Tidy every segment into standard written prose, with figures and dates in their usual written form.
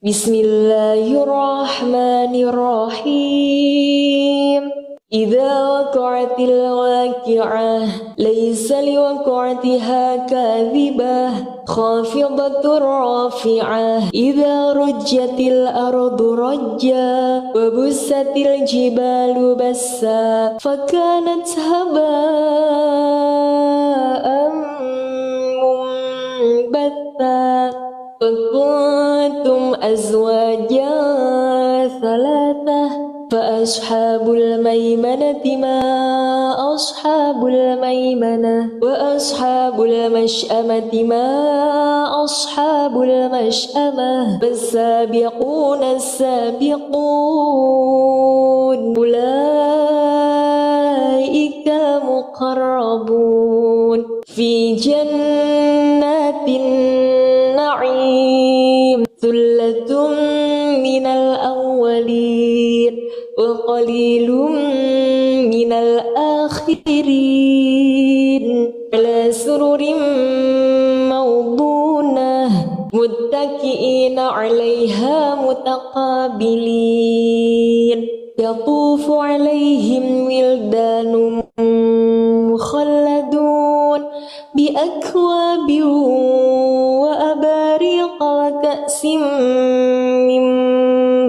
Bismillahirrahmanirrahim. Idza waqa'atil waqi'ah laysa liwaqa'atiha kadhibah khafidatur rafi'ah idza rujjatil ardu rajja wa bussatil jibalu bassa fakanat haba'an mumbatha wa kuntum azwajan thalathah فأصحاب الميمنة ما أصحاب الميمنة وأصحاب المشأمة ما أصحاب المشأمة فالسابقون السابقون أولئك المقربون في جنات النعيم ثلة من الأولين وقليل من الآخرين على سرر موضونة متكئين عليها متقابلين يطوف عليهم ولدان مخلدون بأكواب وأباريق وكأس من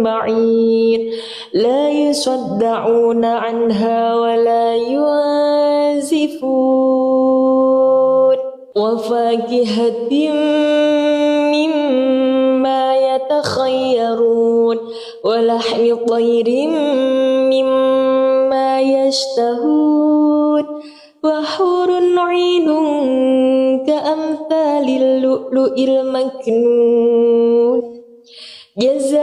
معين لا يصدعون عنها ولا ينزفون وفاكهة مما يتخيرون ولحم طير مما يشتهون وحور عين كأمثال اللؤلؤ المكنون جزاء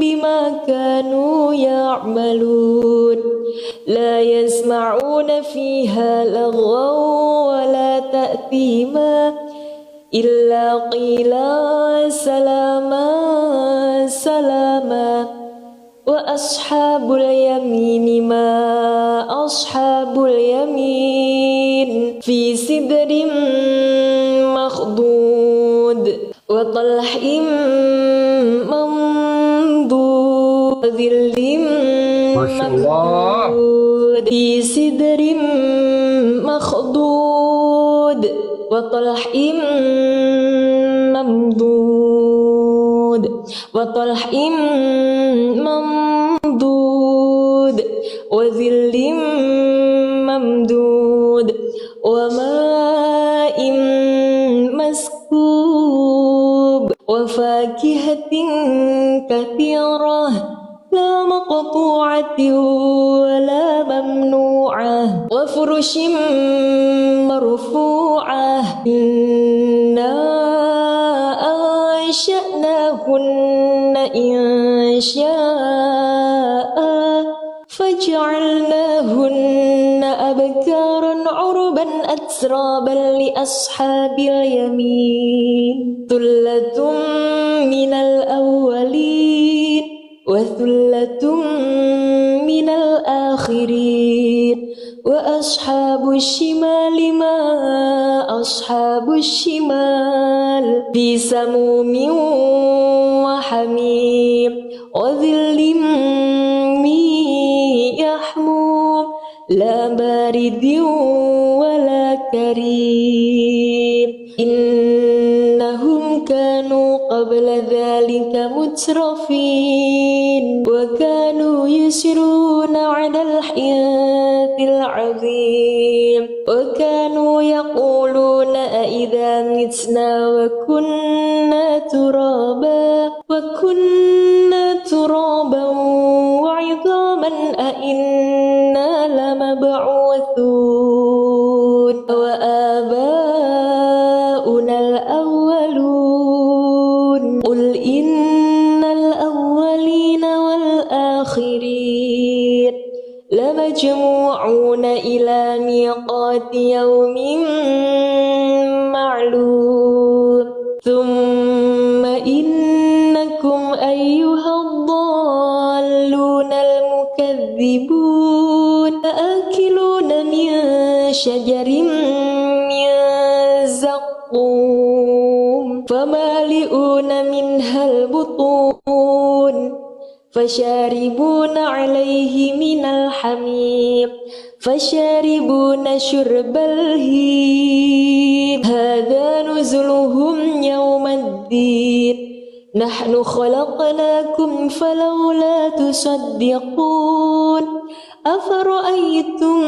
بما كانوا يعملون لا يسمعون فيها لغوا ولا تأثيما إلا قيلا سلاما سلاما وأصحاب اليمين ما أصحاب اليمين في سدر مخضود وطلح منضود وظل ممدود في سدر مخضود وطلح ممدود وطلح ممدود وظل ممدود وماء مسكوب وفاكهة كثيرة لا مقطوعة ولا ممنوعة وفرش مرفوعة إنا أنشأناهن إنشاء فجعلناهن أبكارا عربا أترابا لأصحاب اليمين ثلة من الأولين وثلة من الآخرين وأصحاب الشمال ما أصحاب الشمال في سموم وحميم وظل من يحموم لا بارد ولا كريم إنهم كانوا قبل ذلك مترفين وكانوا يسرون على الحياة العظيم وكانوا يقولون أئذا متنا وكنا ترابا وعظاما أئنا لمبعوثون وآباؤنا الأولون قل إن الأولين والآخرين لمجموعون إلى ميقات يوم معلوم ثم إنكم أيها الضالون المكذبون آكلون من شجر من زقوم فما فمالئون منها البطون فشاربون عليه من الحميم فشاربون شرب الهيم هذا نزلهم يوم الدين نحن خلقناكم فلولا تصدقون أفرأيتم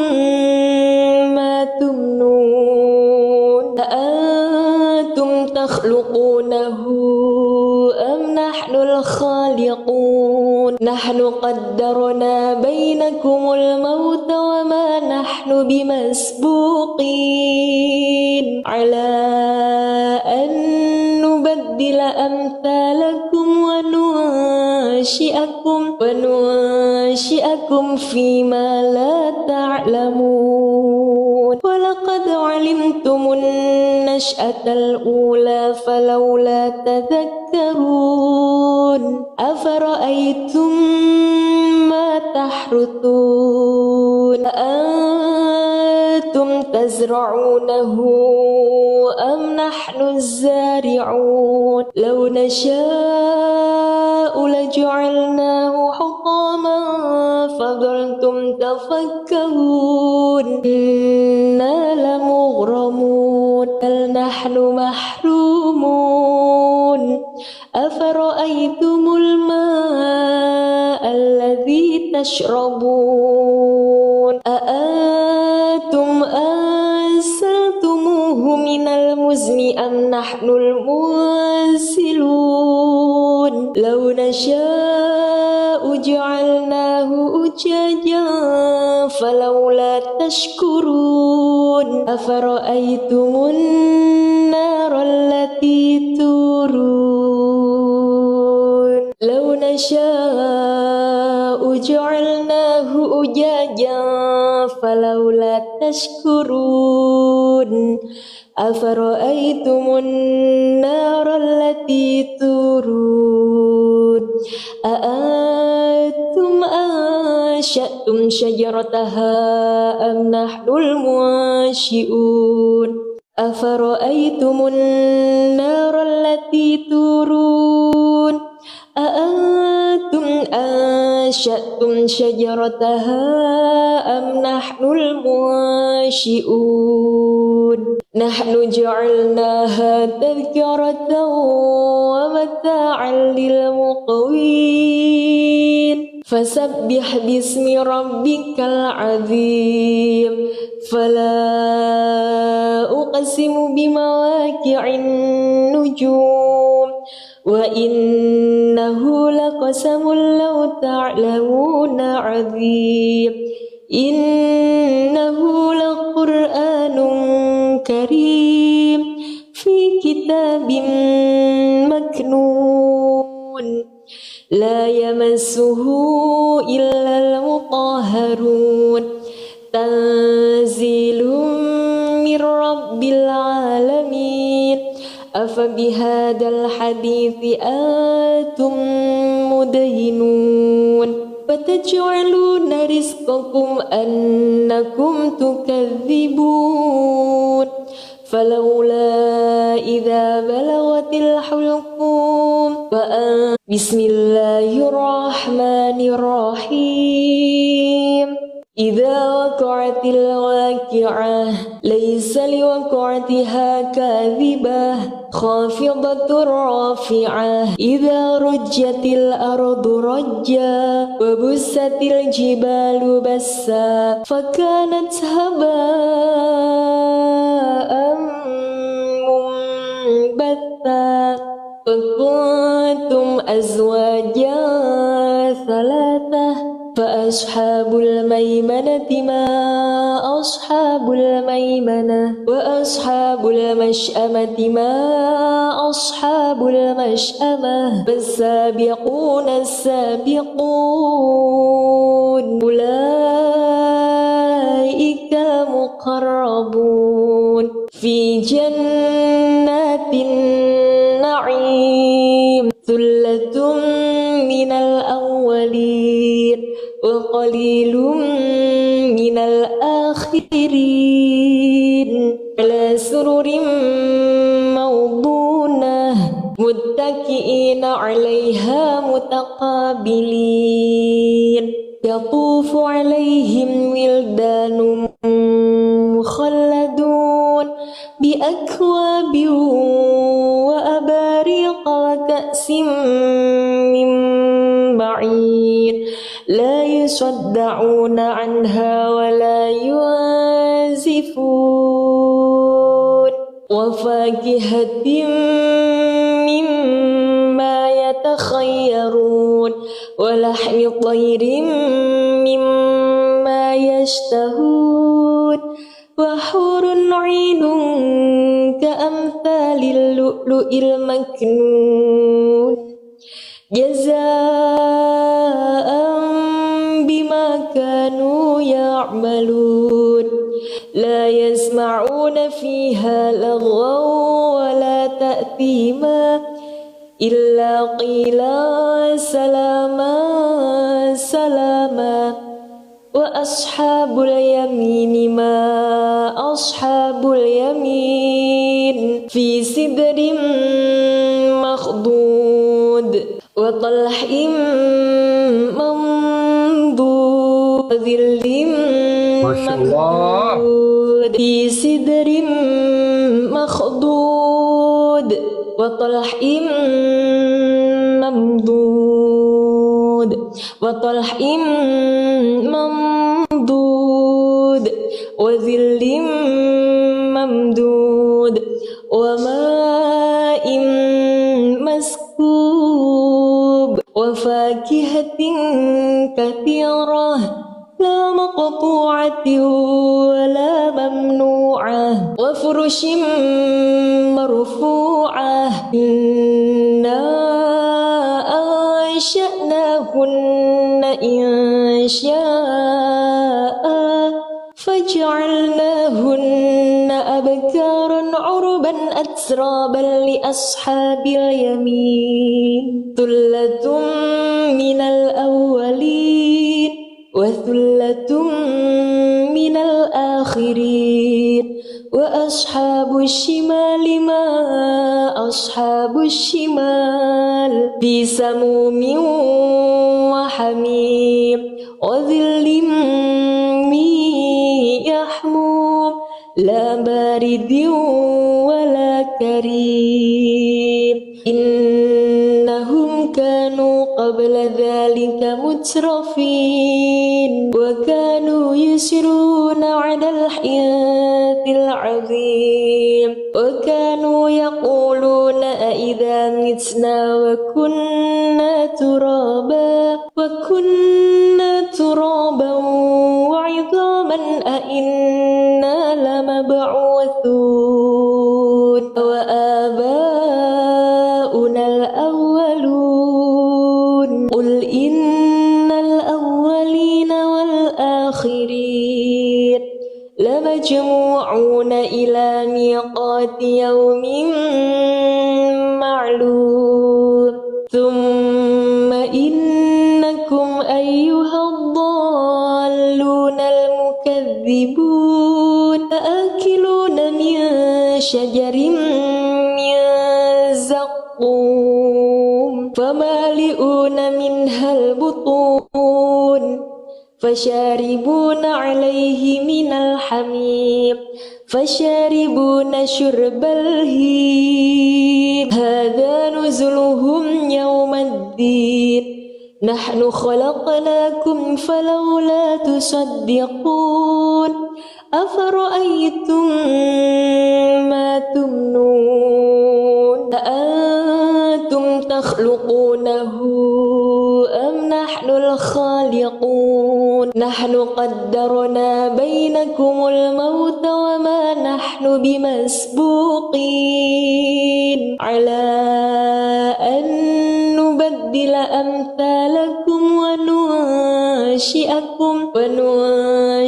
ما تمنون أأنتم تخلقونه أم نحن الخالقون نحن قدرنا بينكم الموت وما نحن بمسبوقين على أن نبدل أمثالكم وننشئكم فيما لا تعلمون ولقد علمتم النشأة الأولى فلولا تذكرون أفرأيتم ما تحرثون أأنتم تزرعونه أم نحن الزارعون لو نشاء لجعلناه حطاما فظلتم تفكرون إنا لمغرمون بل نحن محرومون أفرأيتم الماء الذي تشربون أأنتم أنزلتموه من المزن أم نحن المنزلون لو نشاء جعلناه أجاجا فلولا تشكرون أفرأيتم النار التي تورون لو نشاء جعلناه أجاجا فلولا تشكرون أفرأيتم النار التي تورون أأنتم أنشأتم شجرتها أم نحن المنشئون أفرأيتم النار التي تورون أأنتم أنشأتم شجرتها أم نحن المنشئون نحن جعلناها تذكرة ومتاعا للمقوين فسبح باسم ربك العظيم فلا أقسم بمواقع النجوم وإنه لقسم لو تعلمون عظيم إنه لقرآن كريم في كتاب مكنون لا يمسه إلا المطهرون تنزيل من رب العالمين أفبهذا الحديث أنتم مدهنون فتجعلون رزقكم أنكم تكذبون فلولا إذا بلغت الحلقوم بسم الله الرحمن الرحيم إذا وقعت الواقعة ليس لوقعتها كاذبة خافضة رافعة إذا رجت الأرض رجا وبست الجبال بسا فكانت هباء منبثا وكنتم أزواجا ثلاثة فأصحاب الميمنة ما أصحاب الميمنة وأصحاب المشأمة ما أصحاب المشأمة فالسابقون السابقون أولئك المقربون في جنات النعيم ثلة من الأولين وقليل من الآخرين على سرر موضونة متكئين عليها متقابلين يطوف عليهم ولدان مخلدون بأكواب وأباريق وكأس من معين لا يصدعون عنها ولا ينزفون وفاكهة مما يتخيرون ولحم طير مما يشتهون وحور عين كأمثال اللؤلؤ المكنون جزاء بما كانوا يعملون لا يسمعون فيها لغوا ولا تأثيما إلا قيلا سلاما سلاما وأصحاب اليمين ما أصحاب اليمين في سدر مخضود وطلح منضود وظل ممدود في سدر مخضود وطلح ممدود وطلح ممدود وظل ممدود وماء مسكوب وفاكهة كثيرة لا مقطوعة ولا ممنوعة وفرش مرفوعة إنا أنشأناهن إنشاء فجعلناهن أبكارا عربا أترابا لأصحاب اليمين ثلة من الأولين وثلة من الآخرين وأصحاب الشمال ما أصحاب الشمال في سموم وحميم وظل من يحموم لا بارد ولا كريم إنهم كانوا قبل ذلك مترفين وكانوا يسرون على الحياة العظيم وكانوا يقولون أئذا متنا وكنا ترابا وعظاما أئنا لمبعوثون وآباؤنا الأولون قل إن الأولين والآخرين لمجموعون إلى ميقات يوم معلوم ثم إنكم أيها الضالون المكذبون لآكلون من شجر من زقوم فمالئون منها البطون فشاربون عليه من الحميم فشاربون شرب الهيم هذا نزلهم يوم الدين نحن خلقناكم فلولا تصدقون أفرأيتم ما تمنون أأنتم تخلقونه أم نحن الخالقون نحن قدرنا بينكم الموت وما نحن بمسبوقين على أن نبدل أمثالكم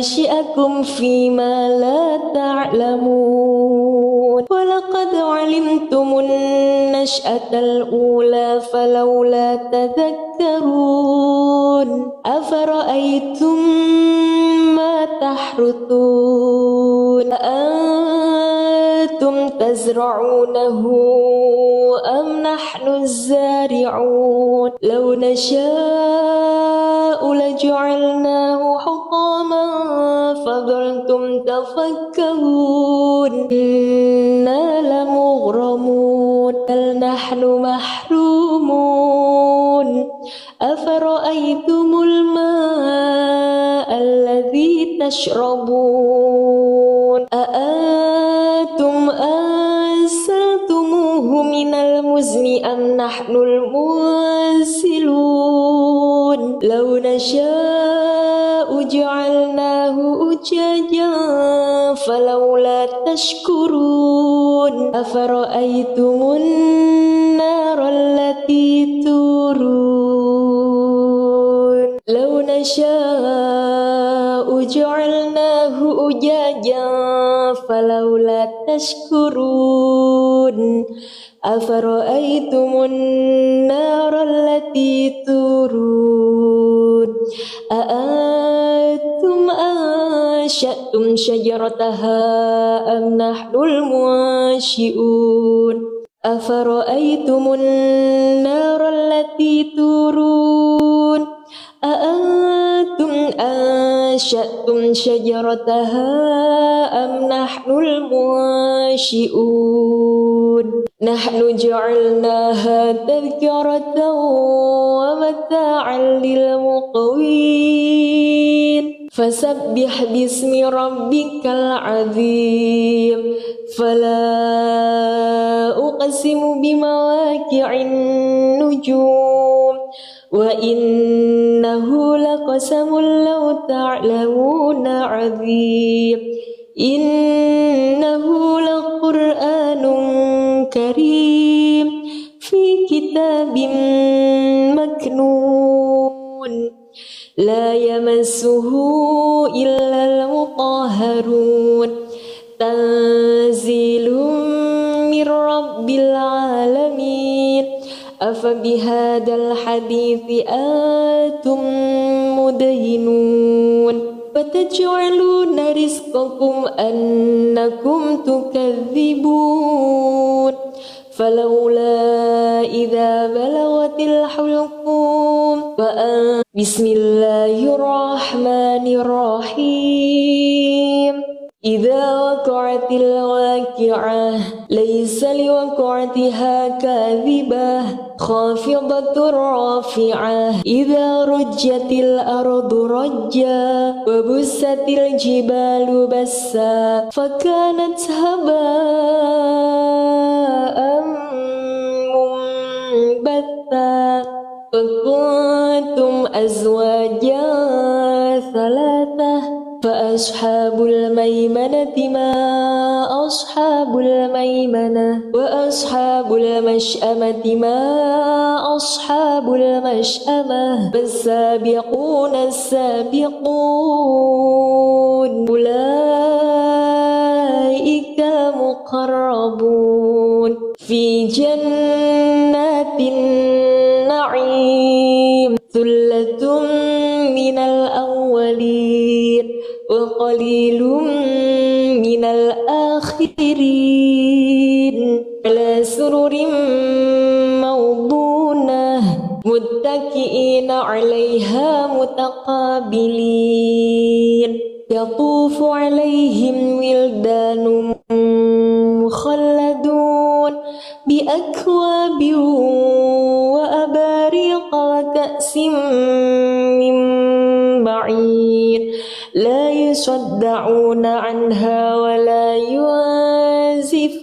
وننشئكم فيما لا تعلمون ولقد علمتم النشأة الأولى فلولا تذكرون أفرأيتم ما تحرثون أأنتم تزرعونه أم نحن الزارعون لو نشاء لجعلناه حطاما فظلتم تفكرون إنا لمغرمون بل نحن محرومون أفرأيتم الماء الذي تشربون أأنتم أنزلتموه من المزن أم نحن المنزلون لو نشاء جعلناه أجاجا فلولا تشكرون أفرأيتم النار التي تورون لو نشاء جعلناه أجاجا فلولا تشكرون أفرأيتم النار التي تورون أأنتم أنشأتم شجرتها أم نحن المنشئون أفرأيتم النار التي تورون أأنتم أنشأتم شجرتها أم نحن المنشئون نحن جعلناها تذكرة ومتاعا للمقوين فسبح باسم ربك العظيم فلا أقسم بمواقع النجوم وإنه لقسم لو تعلمون عظيم إنه لقرآن كريم في كتاب مكنون لا يمسه إلا المطهرون تنزيل من رب العالمين أفبهذا الحديث أنتم مدهنون وتجعلون رزقكم أنكم تكذبون فلولا إذا بلغت الحلقوم بسم الله الرحمن الرحيم إذا وقعت الواقعة ليس لوقعتها كاذبة خافضة رافعة إذا رجت الأرض رجا وبست الجبال بسا فكانت هباء منبثا وكنتم أزواجا ثلاثة فأصحاب الميمنة ما أصحاب الميمنة وأصحاب المشأمة ما أصحاب المشأمة فالسابقون السابقون أولئك مقربون في جنات النعيم ثلة من الأولين وقليل من الآخرين على سرر موضونة متكئين عليها متقابلين يطوف عليهم ولدان مخلدون بأكواب وأباريق وكأس من معين لا يصدعون عنها ولا ينزفون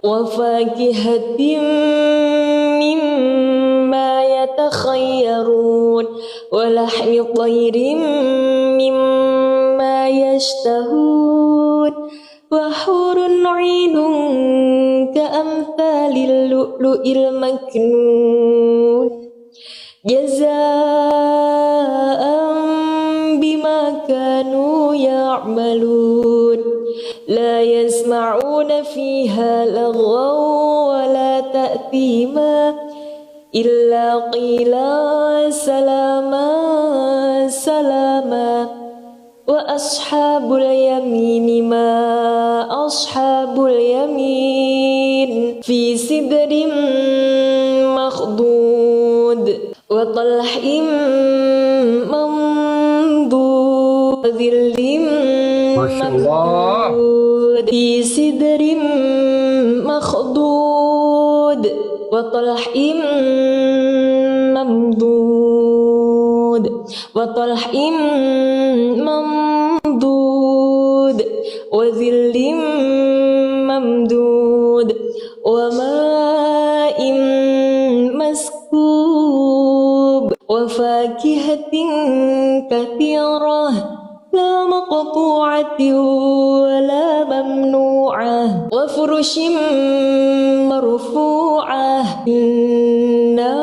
وفاكهة مما يتخيرون ولحم طير مما يشتهون وحور عين كأمثال اللؤلؤ المكنون جزاء بما كانوا يعملون لا يسمعون فيها لغوا ولا تأثيما إلا قيلا سلاما سلاما وأصحاب اليمين ما أصحاب اليمين في سدر مخضود وطلح منضود وظل ممدود في سدر مخضود وطلح ممدود وطلح ممدود وظل ممدود وماء مسكوب وفاكهة كثيرة لا مقطوعة ولا ممنوعة وفرش مرفوعة إنا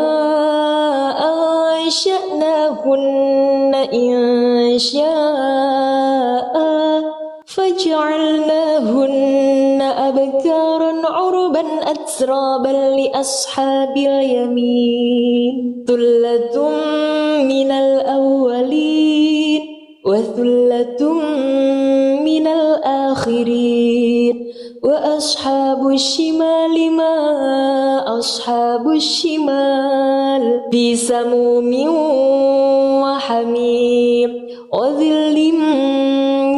أنشأناهن إنشاء فجعلناهن أبكارا عربا أترابا لأصحاب اليمين ثلة من الأولين وثلة من الآخرين وأصحاب الشمال ما أصحاب الشمال في سموم وحميم وظل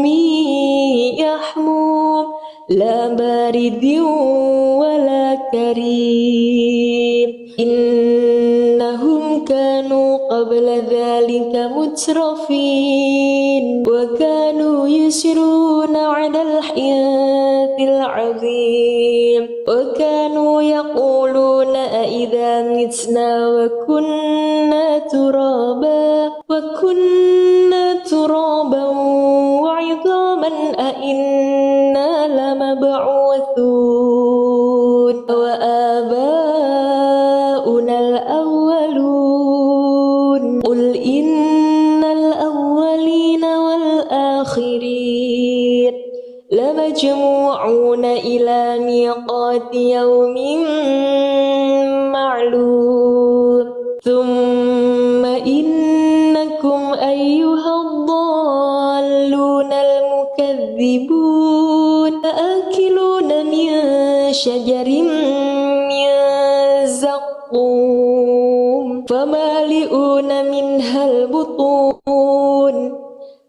من يحموم لا بارد ولا كريم إنهم كانوا قبل ذلك مترفين وكانوا يسرون على الحياة العظيم وكانوا يقولون أئذا متنا وكنا ترابا وعظاما أئنا لمبعوثون وآباؤنا الأولون قل إن الأولين والآخرين لمجموعون إلى ميقات يوم معلوم ثم إنكم أيها الضالون المكذبون لآكلون من شجر من زقوم فمالئون منها البطون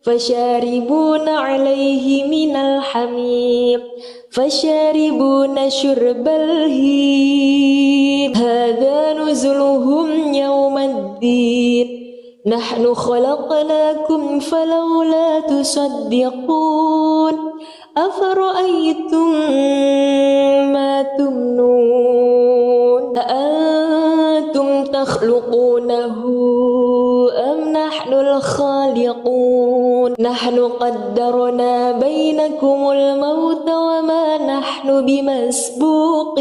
فشاربون عليه من الحميم فشاربون شرب الهيم هذا نزلهم يوم الدين نحن خلقناكم فلولا تصدقون أفرأيتم ما تمنون أأنتم تخلقونه أم نحن الخالقون نحن قدرنا بينكم الموت وما نحن بمسبوقين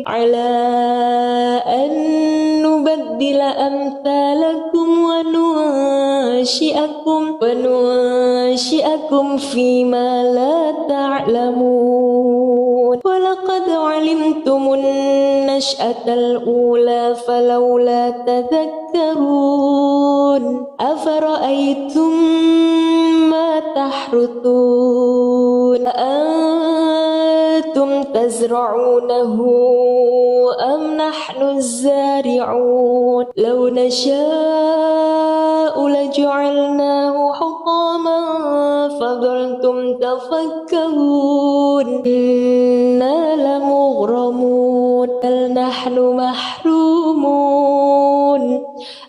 على أن نبدل أمثالكم وننشئكم فيما لا تعلمون ولقد علمتم النشأة الأولى فلولا تذكرون أفرأيتم ما تحرثون أأنتم تزرعونه أم نحن الزارعون لو نشاء لجعلناه حطاما فظلتم تفكرون إنا لمغرمون بل نحن محرومون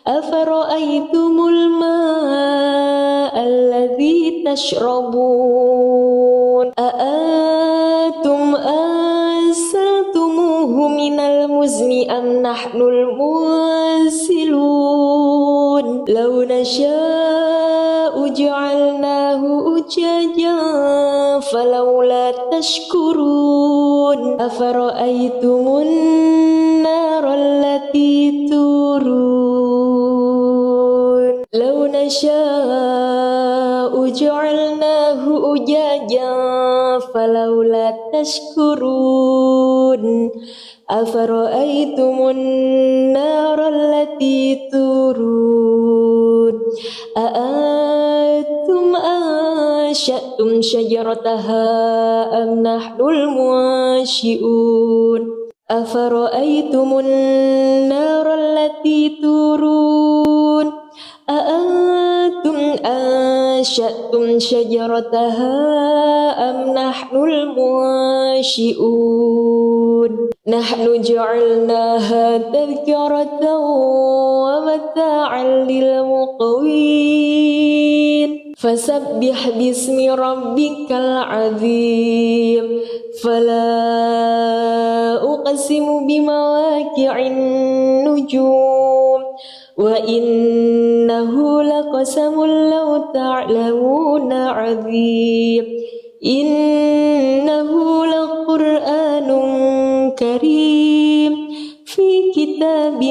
أفرأيتم الماء الذي تشربون أأنتم أنزلتموه من المزن أم نحن المنزلون لو نشاء جعلناه أجاجا فلولا تشكرون أفرأيتم النار التي تورون لو نشاء جعلناه أجاجا فلولا تشكرون أفرأيتم النار التي تورون أأنتم أنشأتم شجرتها أم نحن المنشئون أفرأيتم النار التي تورون أأنتم أنشأتم شجرتها أم نحن المنشئون نحن جعلناها تذكرة ومتاعا للمقوين فسبح باسم ربك العظيم فلا أقسم بمواقع النجوم وإنه لقسم لو تعلمون عظيم إنه لقرآن كريم في كتاب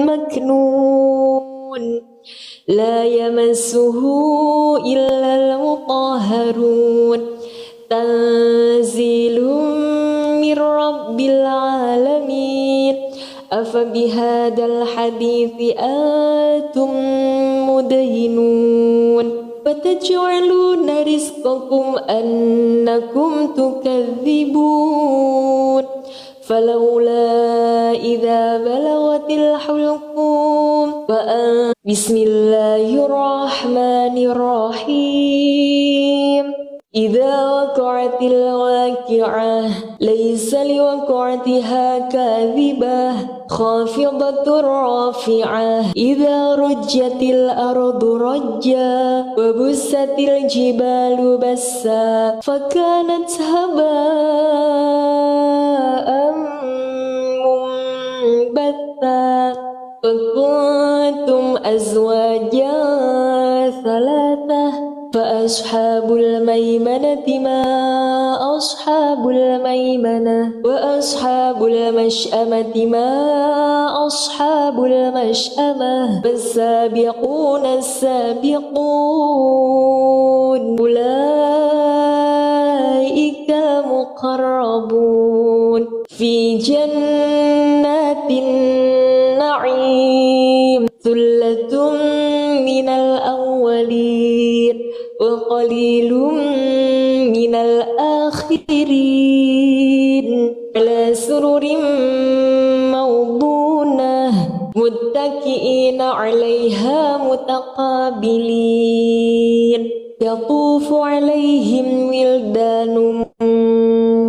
مكنون لا يمسه إلا المطهرون تنزيل من رب العالمين أفبهذا الحديث أنتم مدهنون فتجعلون رزقكم أنكم تكذبون فلولا إذا بلغت الحلقوم بسم الله الرحمن الرحيم إذا وقعت الواقعة ليس لوقعتها كاذبة خافضة رافعة إذا رجت الأرض رجا وبست الجبال بسا فكانت هباء منبثا فكنتم أزواجا ثلاثة فأصحاب الميمنة ما أصحاب الميمنة وأصحاب المشأمة ما أصحاب المشأمة فالسابقون السابقون أولئك المقربون في جنات النعيم ثلة من الأولين وقليل من الآخرين على سرر موضونة متكئين عليها متقابلين يطوف عليهم ولدان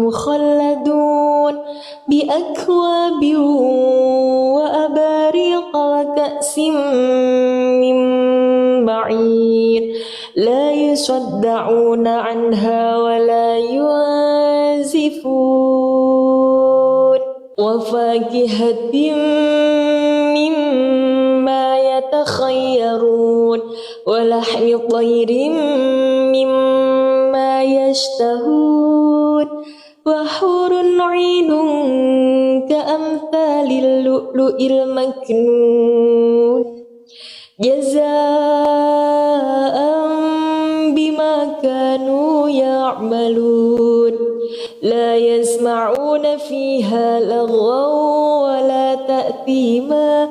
مخلدون بأكواب وأباريق وكأس من معين لا يصدعون عنها ولا ينزفون وفاكهة مما يتخيرون ولحم طير مما يشتهون وحور عين كأمثال اللؤلؤ المكنون جزاء بما كانوا يعملون لا يسمعون فيها لغوا ولا تأثيما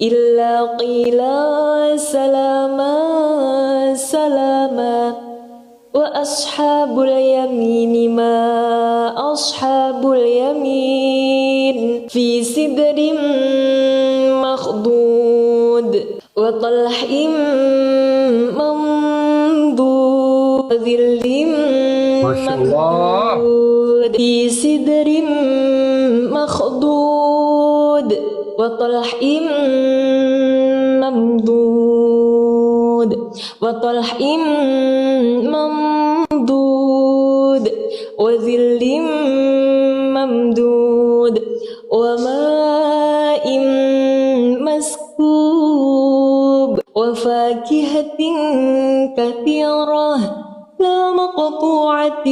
إلا قيلا سلاما سلاما وأصحاب اليمين ما أصحاب اليمين في سدر مخضود وطلح منضود وظل ممدود في سدر مخضود وطلح ممدود وطلح ممدود وظل ممدود وماء مسكوب وفاكهة كثيرة لا مقطوعة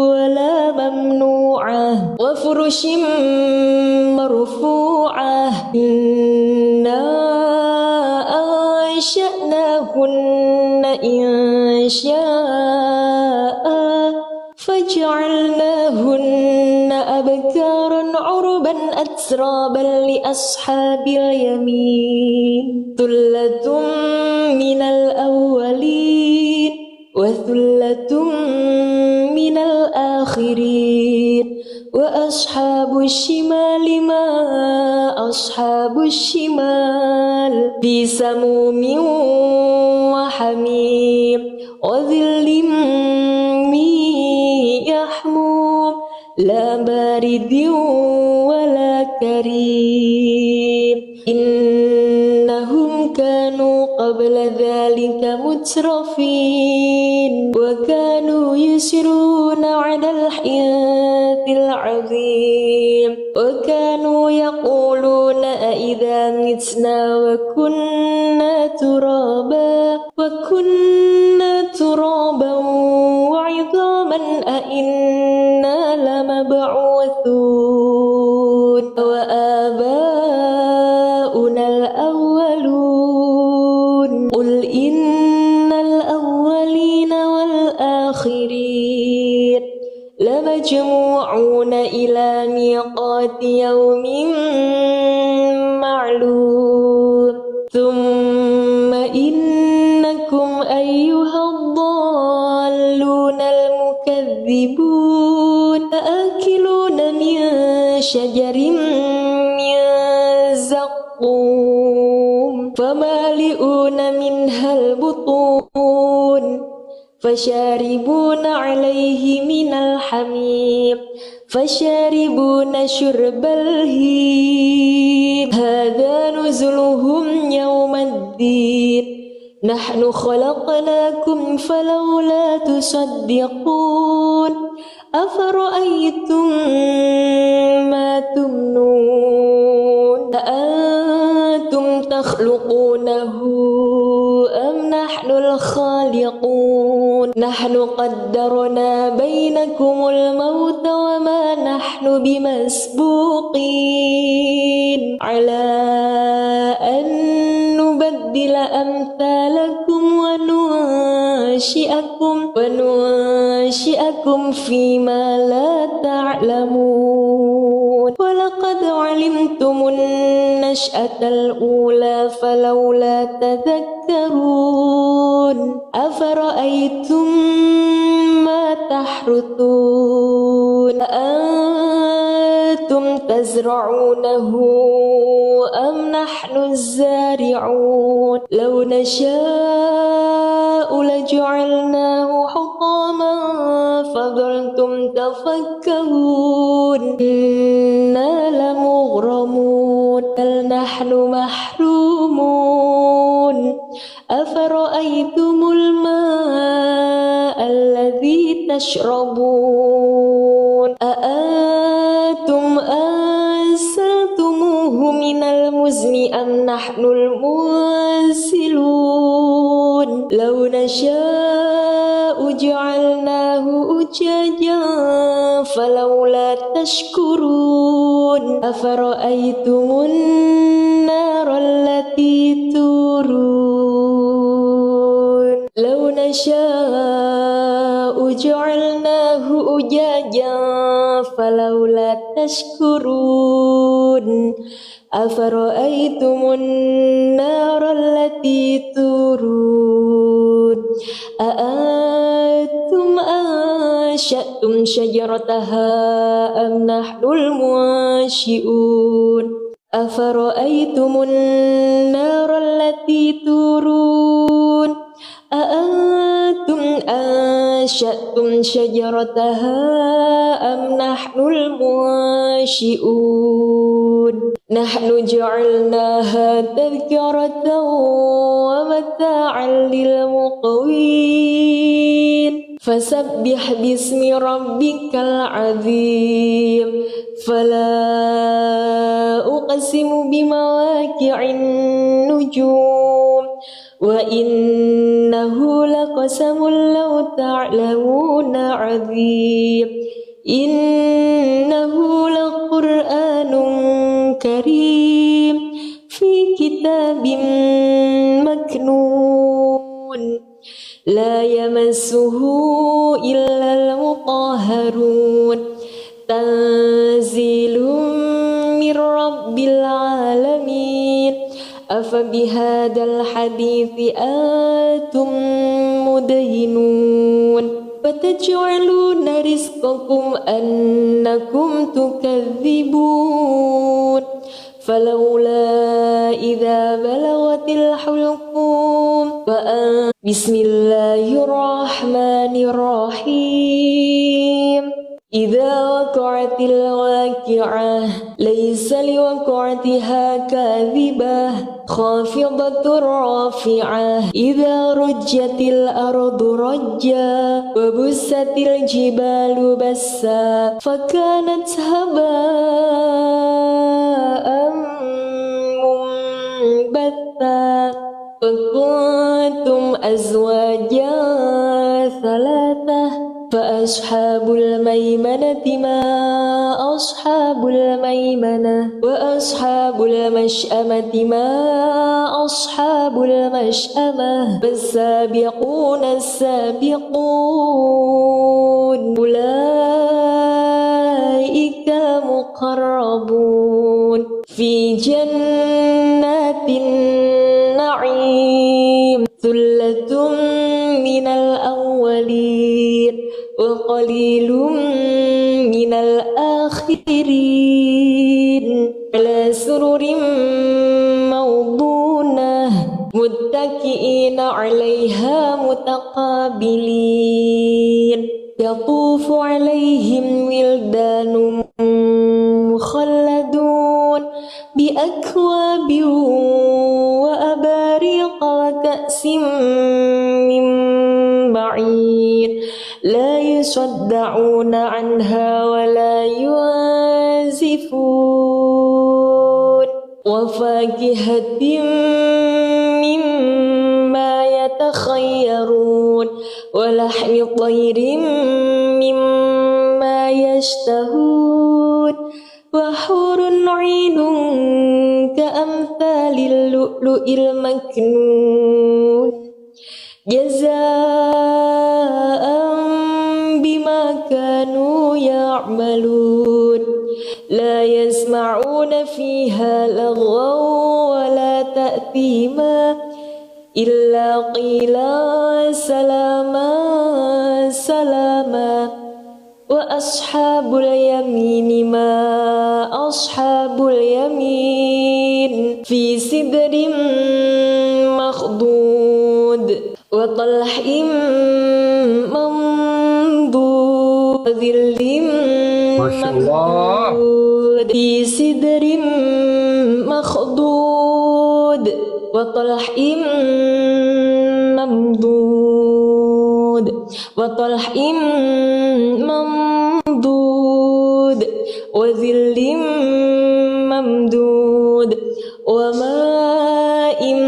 ولا ممنوعة وفرش مرفوعة إنا أنشأناهن إنشاء نارا عربا أترابا لأصحاب اليمين ثلة من الأولين وثلة من الآخرين وأصحاب الشمال ما أصحاب الشمال في سموم وحميم وظل من يحموم لا بارد ولا كريم إنهم كانوا قبل ذلك مترفين وكانوا يسرون على الحياة العظيم وكانوا يقولون أإذا متنا وكنا ترابا وعظاما أإنا لمبعوثون وآباؤنا الأولون قل إن الأولين والآخرين لمجموعون إلى ميقات يوم معلوم ثم إنكم أيها الضالون المكذبون لآكلون من شجر من زقوم فمالئون منها البطون فشاربون عليه من الحميم فشاربون شرب الهيم هذا نزلهم يوم الدين نحن خلقناكم فلولا تصدقون أفرأيتم ما تمنون أأنتم تخلقونه أم نحن الخالقون نحن قدرنا بينكم الموت وما نحن بمسبوقين على أن نبدل أمثالكم وننشئكم فيما لا تعلمون ولقد علمتم النشأة الأولى فلولا تذكرون أفرأيتم ما تحرثون أأنتم تزرعونه أم نحن الزارعون لو نشاء لجعلناه حطاما فظلتم تفكهون إنا لمغرمون بل نحن محرومون أفرأيتم الماء الذي تشربون أأنتم أنزلتموه من المزن أم نحن المنزلون لو نشاء جعلناه أجاجا فلولا تشكرون أفرأيتم النار التي تورون لو نشاء جعلناه أجاجا فلولا تشكرون أفرأيتم النار التي تورون أأنتم أنشأتم شجرتها أم نحن المنشئون أفرأيتم النار التي تورون أأنتم أنشأتم شجرتها أم نحن المنشئون نحن جعلناها تذكرة ومتاعا للمقوين فسبح باسم ربك العظيم فلا أقسم بمواقع النجوم وإنه لقسم لو تعلمون عظيم إنه لقرآن كريم في كتاب مكنون لا يمسه إلا المطهرون تنزيل rabbil alamin. Afabihadzal hadithi antum mudhinun fataj'aluna rizqakum annakum tukadzibun. Falawla idza balagatil hulqum Bismillahirrahmanirrahim. Idza waqa'atil waqi'ah laysa liwaqa'atiha kadhibah khafidatur rafi'ah. Idza rujjatil ardu rajja wa bussatil jibalu bassa fakanat haba'an munbatta wa kuntum azwajan thalathah. Ashabul maimanati ma ashabul maimanah wa ashabul mash'amati ma ashabul mash'amah was-sabiquna as-sabiqun ulaika muqarrabun fi jannatin na'im thullatun minal awwalin wa qalilum minal akhirin ala sururin mawdunah muttaki'ina 'alaiha mutaqabilin yatufu 'alaihim wildanun mukhalladun bi akwabin wa abariqa wa ka'sim min ma'in la yusaddauna anha wa la yunzifun wa fakihatin mimma yatakhayyarun wa lahmi tayrin mimma yashtahun wa hurun 'ainun ka'amthalil lu'lu'il maknun jazaa'an bima kanu ya'malun la yasma'una fiha laghaw wa la ta'thima illa qila salama salama wa ashabul yamini ma ashabul yamin fi sidrin makhdud wa talhim mamdud wa dhillim mamdud fi sidrin makhdud wa talhim mamdud wa talhim mamdud wa dhillim mamdud wa ma'in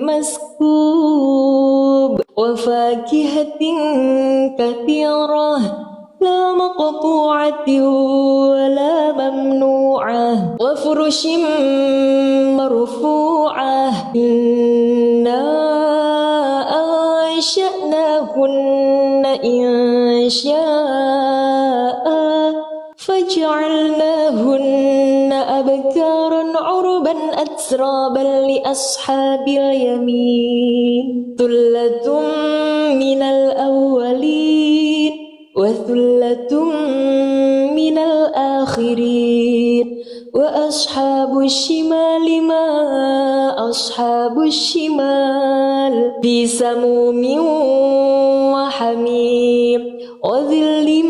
maskub wa fakihatin kathirah la maqtu'atin wa la mamnu'ah wa furushin marfu'ah inna ansha'nahunna insha'a faj'alnahunna abkaran 'urban atraban li ashabil yamin thullatun minal awwalin wa thullatun minal akhirin wa ashabus shimali ma ashabus shimal fi samumin wa hamim wa dhillim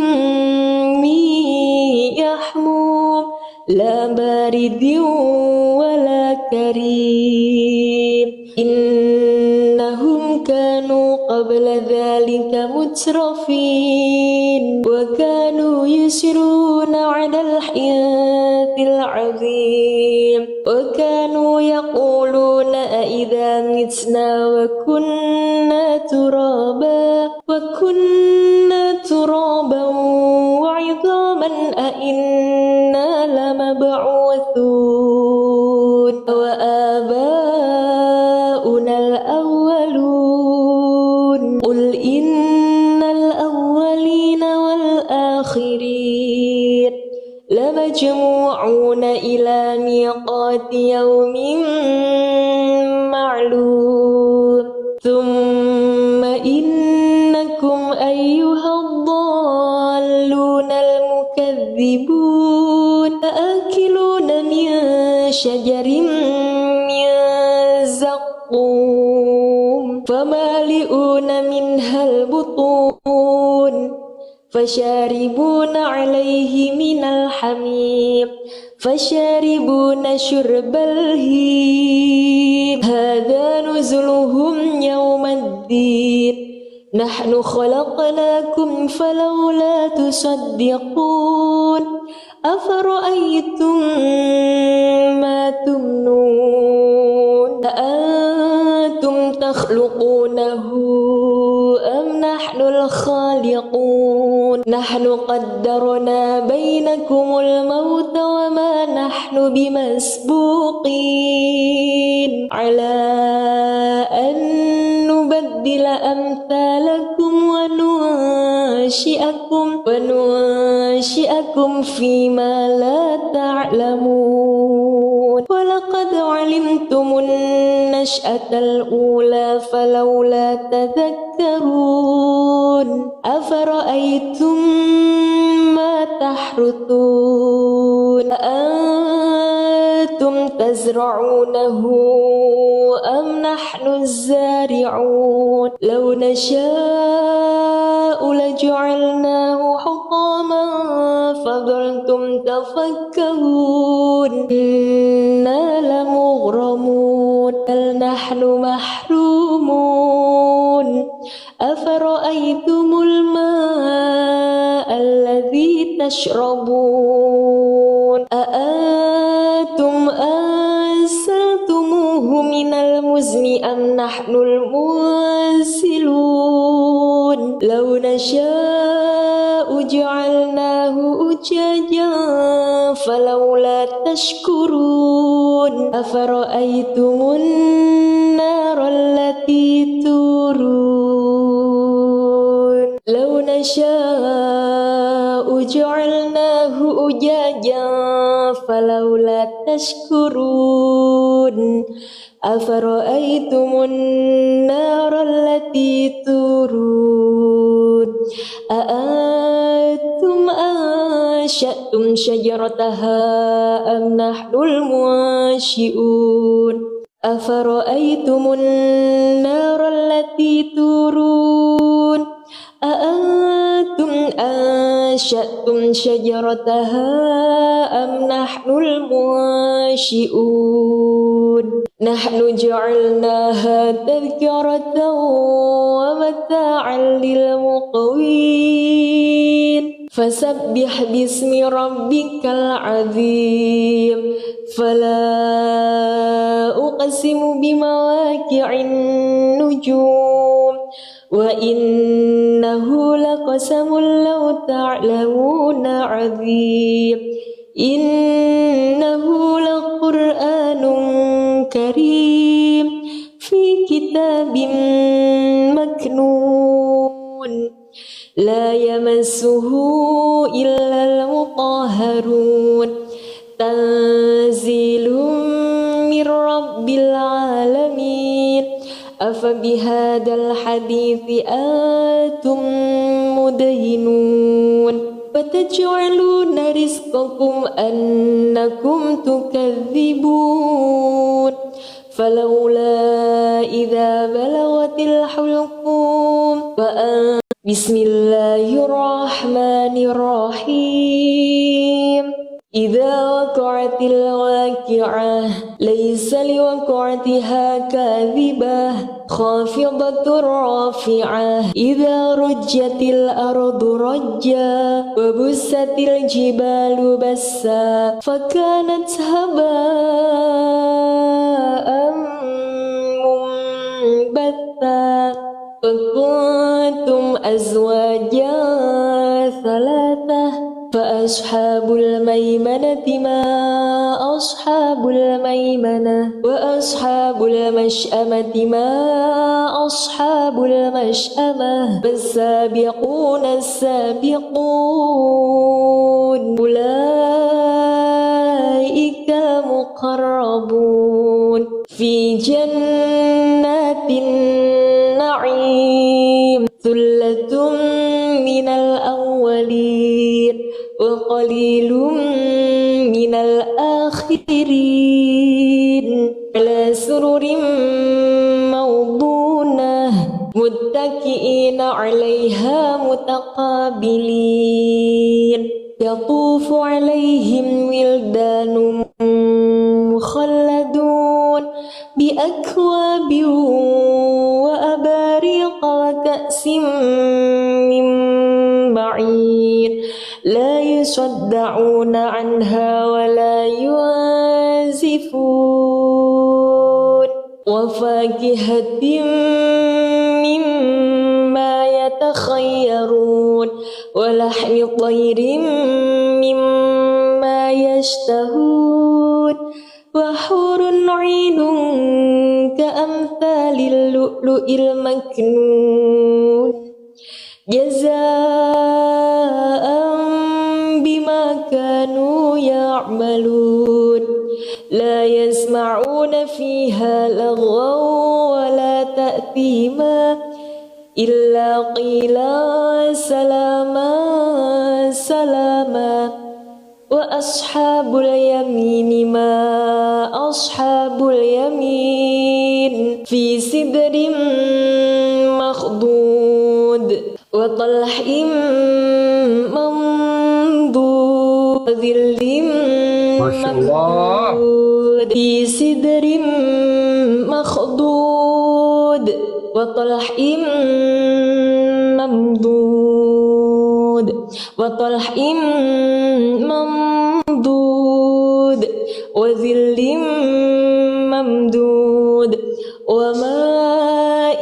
min yahmum la baridin wa la karim innahum kanu qabla dhalika mutrafin wa kanu yusiruna 'alal hiyatil 'azim wa kanu yaquluna a idza mitna wa kunna turaban wa 'idhaman a inna lamab'uthun wa aba'una al-awwalun qul innal awwalina wal akhirin lamajmu'un لمجموعون إلى ميقات يوم معلوم ثم إنكم أيها الضالون المكذبون لآكلون من شجر من زقوم فمالئون منها البطون فشاربون عليه من الحميم فشاربون شرب الهيم هذا نزلهم يوم الدين نحن خلقناكم فلولا تصدقون أفرأيتم ما تمنون أأنتم تخلقونه أم نحن الخالقون نحن قدرنا بينكم الموت وما نحن بمسبوقين على أن نبدل أمثالكم وننشئكم فيما لا تعلمون ولقد علمتم النشأة الأولى فلولا تذكرون أفرأيتم ما تحرثون أأنتم تزرعونه أم نحن الزارعون لو نشاء لجعلناه حطاما فظلتم تفكهون إنا لمغرمون بل نحن محرومون أفرأيتم الماء الذي تشربون أأنتم أنزلتموه من المزن أم نحن المنزلون لو نشاء جعلناه أجاجا فلولا تشكرون أفرأيتم النار التي تورون لو نشاء جعلناه أجاجا فلولا تشكرون أفرأيتم النار التي تورون أأنتم أنشأتم شجرتها أم نحن المنشئون أفرأيتم النار التي تورون أأنتم أنشأتم شجرتها أم نحن المنشئون نحن جعلناها تذكرة ومتاعا للمقوين فسبح باسم ربك العظيم فلا أقسم بمواقع النجوم وإنه لقسم لو تعلمون عظيم إنه لقرآن كريم في كتاب مكنون لا يمسه إلا المطهرون تنزيل من رب العالمين أفبهذا الحديث أنتم مدهنون وتجعلون رزقكم أنكم تكذبون فلولا إذا بلغت الحلقوم بسم الله الرحمن الرحيم إذا وقعت الواقعة ليس لوقعتها كاذبة خافضة رافعة إذا رجت الأرض رجا وبست الجبال بسا فكانت هباء منبثا وكنتم أزواجا ثلاثة فأصحاب الميمنة ما أصحاب الميمنة وأصحاب المشأمة ما أصحاب المشأمة والسابقون السابقون أولئك المقربون في جنات النعيم ثلة من الأولين وقليل من الآخرين على سرر موضونة متكئين عليها متقابلين يطوف عليهم ولدان مخلدون بأكواب وأباريق وكأس من معين لا يصدعون عنها ولا ينزفون وفاكهة مما يتخيرون ولحم طير مما يشتهون وحور عين كأمثال اللؤلؤ المكنون جزاء بما كانوا يعملون لا يسمعون فيها لغوا ولا تأثيما إلا قيلا سلاما سلاما وأصحاب اليمين ما أصحاب اليمين في سدر مخضود وطلح منضود وظل ممدود في سدر مخضود وطلح ممدود وطلح ممدود وظل ممدود وماء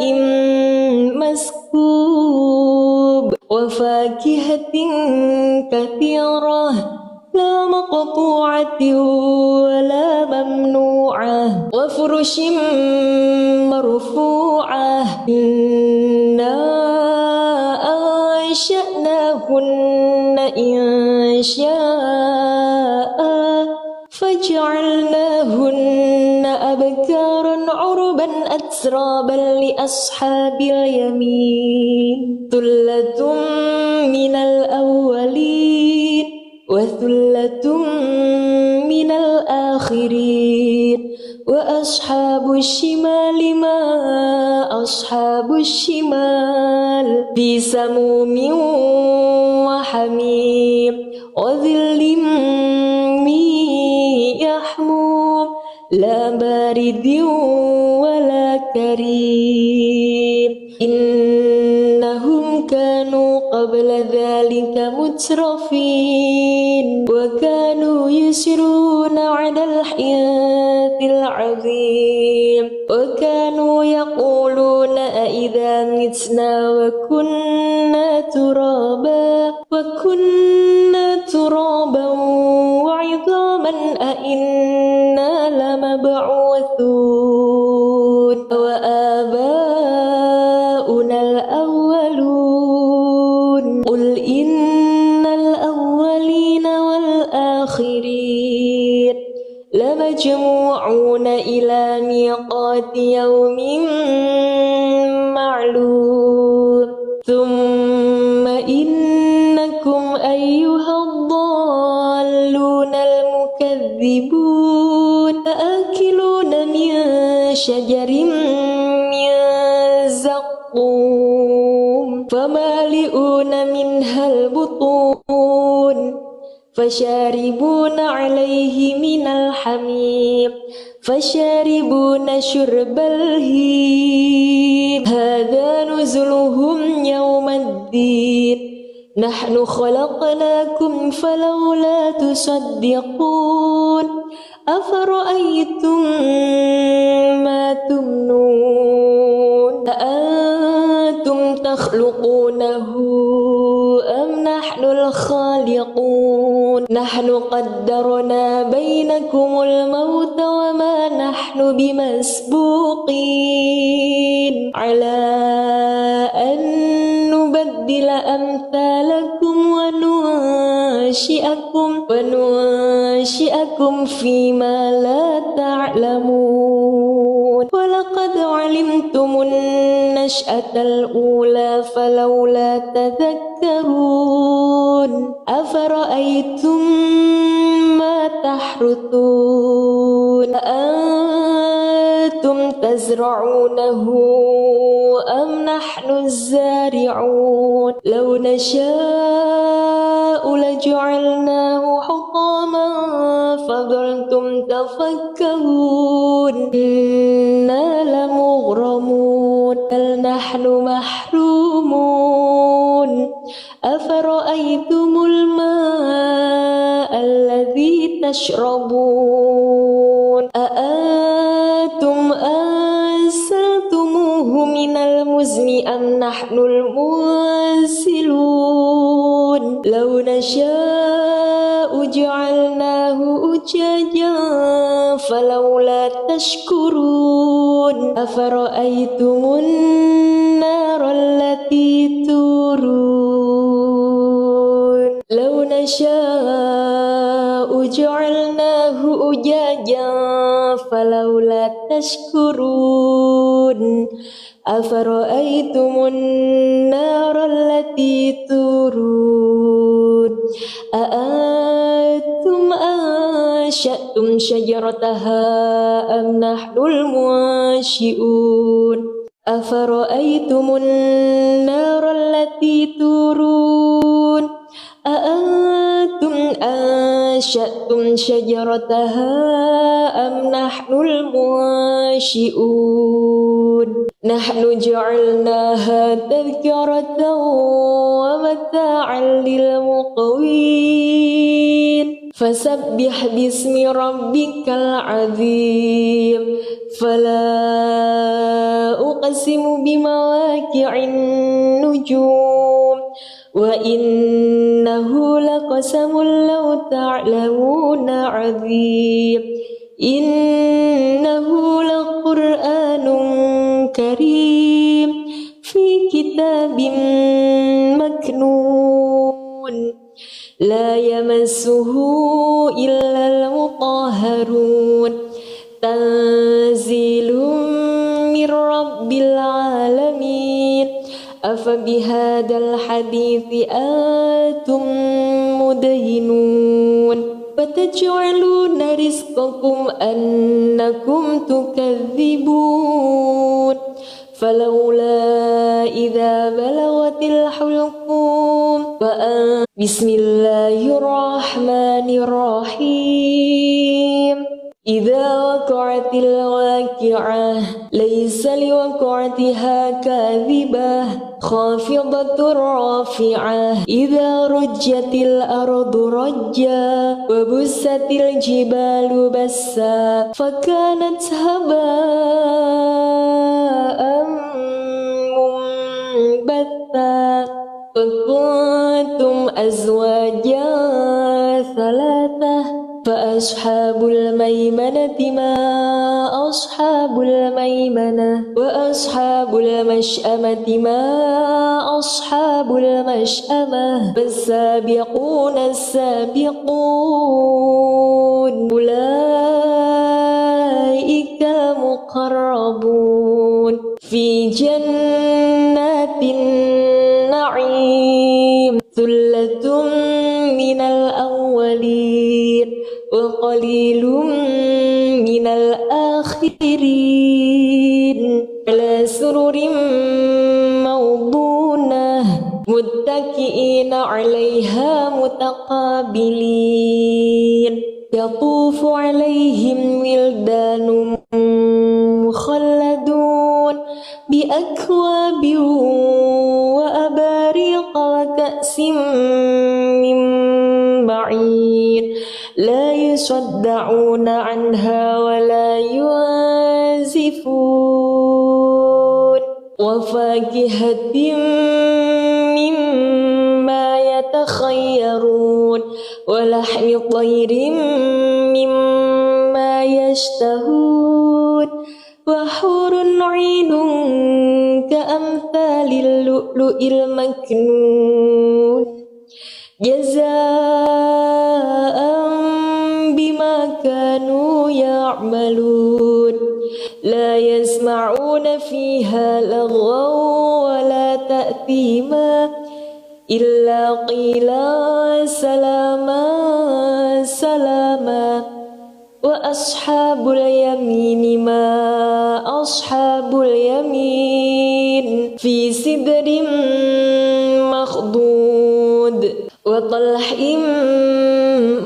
مسكوب وفاكهة كثيرة لا مقطوعة ولا ممنوعة وفرش مرفوعة إنا أنشأناهن إنشاء فجعلناهن أبكارا عربا أترابا لأصحاب اليمين ثلة من الأولين وثلة من الآخرين وأصحاب الشمال ما أصحاب الشمال في سموم وحميم وظل من يحموم لا بارد ولا كريم إنهم كانوا قبل ذلك مترفين وكانوا يسرون على الحياة العظيم وكانوا يقولون أئذا متنا وكنا ترابا وعظاما أئنا لمبعوثون وآباؤنا الأولون قل إن الأولين والآخرين لمجموعون إلى ميقات يوم معلوم ثم إنكم أيها الضالون المكذبون آكلون من شجر من زقوم فمالئون منها البطون فشاربون عليه من الحميم فشاربون شرب الهيم هذا نزلهم يوم الدين نحن خلقناكم فلولا تصدقون أفرأيتم ما تمنون أأنتم تخلقونه أم نحن الخالقون نحن قدرنا بينكم الموت وما نحن بمسبوقين على أن نبدل أمثالكم وننشئكم وننشئكم فيما لا تعلمون ولقد علمتم النشأة الأولى فلولا تذكرون أفرأيتم ما تحرثون أأنتم تزرعونه أم نحن الزارعون لو نشاء لجعلناه حطاما فظلتم تفكرون إنا لمغرمون بل نحن محرومون أفرأيتم الماء الذي تشربون أأنتم أنزلتموه من المزن أم نحن المنزلون لو نشاء جعلناه أجاجا فلولا تشكرون أفرأيتم النار التي تورون لو نشاء جعلناه أجاجا فلولا تشكرون أفرأيتم النار التي تورون أأنتم أنشأتم شجرتها أم نحن المنشئون أفرأيتم النار التي تورون أأنتم أنشأتم شجرتها أم نحن المنشئون نحن جعلناها تذكرة ومتاعا للمقوين فسبح باسم ربك العظيم فلا أقسم بمواقع النجوم وإنه لقسم لو تعلمون عظيم إنه لقرآن كريم في كتاب مكنون لا يمسه إلا المطهرون تنزيل من رب العالمين أفبهذا الحديث أنتم مدهنون وتجعلون رزقكم أنكم تكذبون فلولا إذا بلغت الحلقوم بسم الله الرحمن الرحيم إذا وقعت الواقعة ليس لوقعتها كاذبة خافضة رافعة إذا رجت الأرض رجا وبست الجبال بسا فكانت هباء منبثا وكنتم أزواجا ثلاثة فأصحاب الميمنة ما أصحاب الميمنة وأصحاب المشأمة ما أصحاب المشأمة فالسابقون السابقون أولئك المقربون في جنات النعيم ثلة من الأولين وقليل من الآخرين على سرر موضونة متكئين عليها متقابلين يطوف عليهم ولدان مخلدون بأكواب وأباريق وكأس من معين لا يصدعون عنها ولا ينزفون وفاكهة مما يتخيرون ولحم طير مما يشتهون وحور عين كأمثال اللؤلؤ المكنون جزاء كانوا يعملون لا يسمعون فيها لغوا ولا تأثيما إلا قيلا سلاما سلاما وأصحاب اليمين ما أصحاب اليمين في سدر مخضود وطلح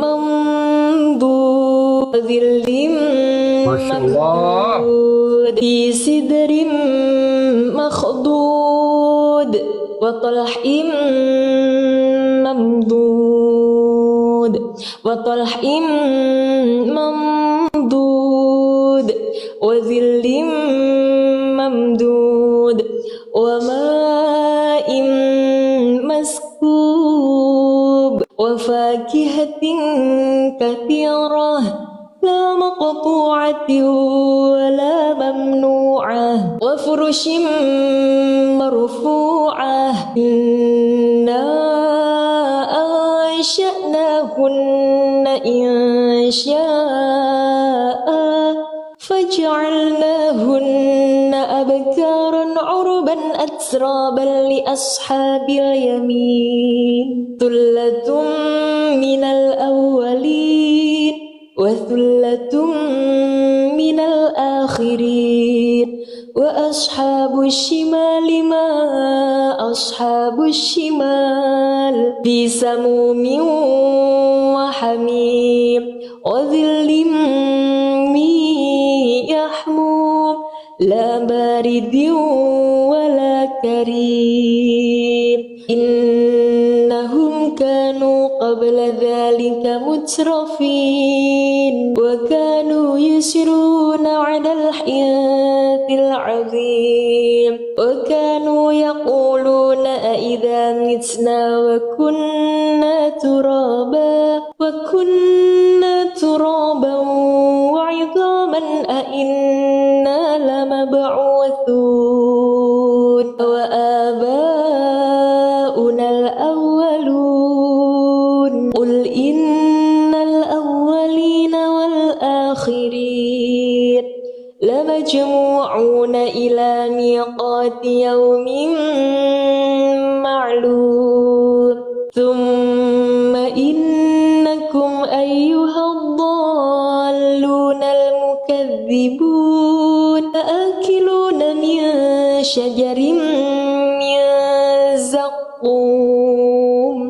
منضود وظل ممدود في سدر مخضود وطلح ممدود وطلح ممدود وظل ممدود وماء مسكوب وفاكهة كثيرة لا مقطوعة ولا ممنوعة وفرش مرفوعة إنا أنشأناهن إنشاء فجعلناهن أبكارا عربا أترابا لأصحاب اليمين ثلة من الأولين وثلة من الآخرين وأصحاب الشمال ما أصحاب الشمال في سموم وحميم وظل من يحموم لا بارد ولا كريم إنهم كانوا قبل ذلك مترفين وكانوا يسرون على الحياة العظيم وكانوا يقولون أئذا متنا وكنا ترابا وعظاما أئنا لمبعوثون وآباؤنا الأولون قل إن الأولين والآخرين لمجموعون إلى ميقات يوم معلوم ثم إنكم أيها الضالون المكذبون لآكلون من شجر من زقوم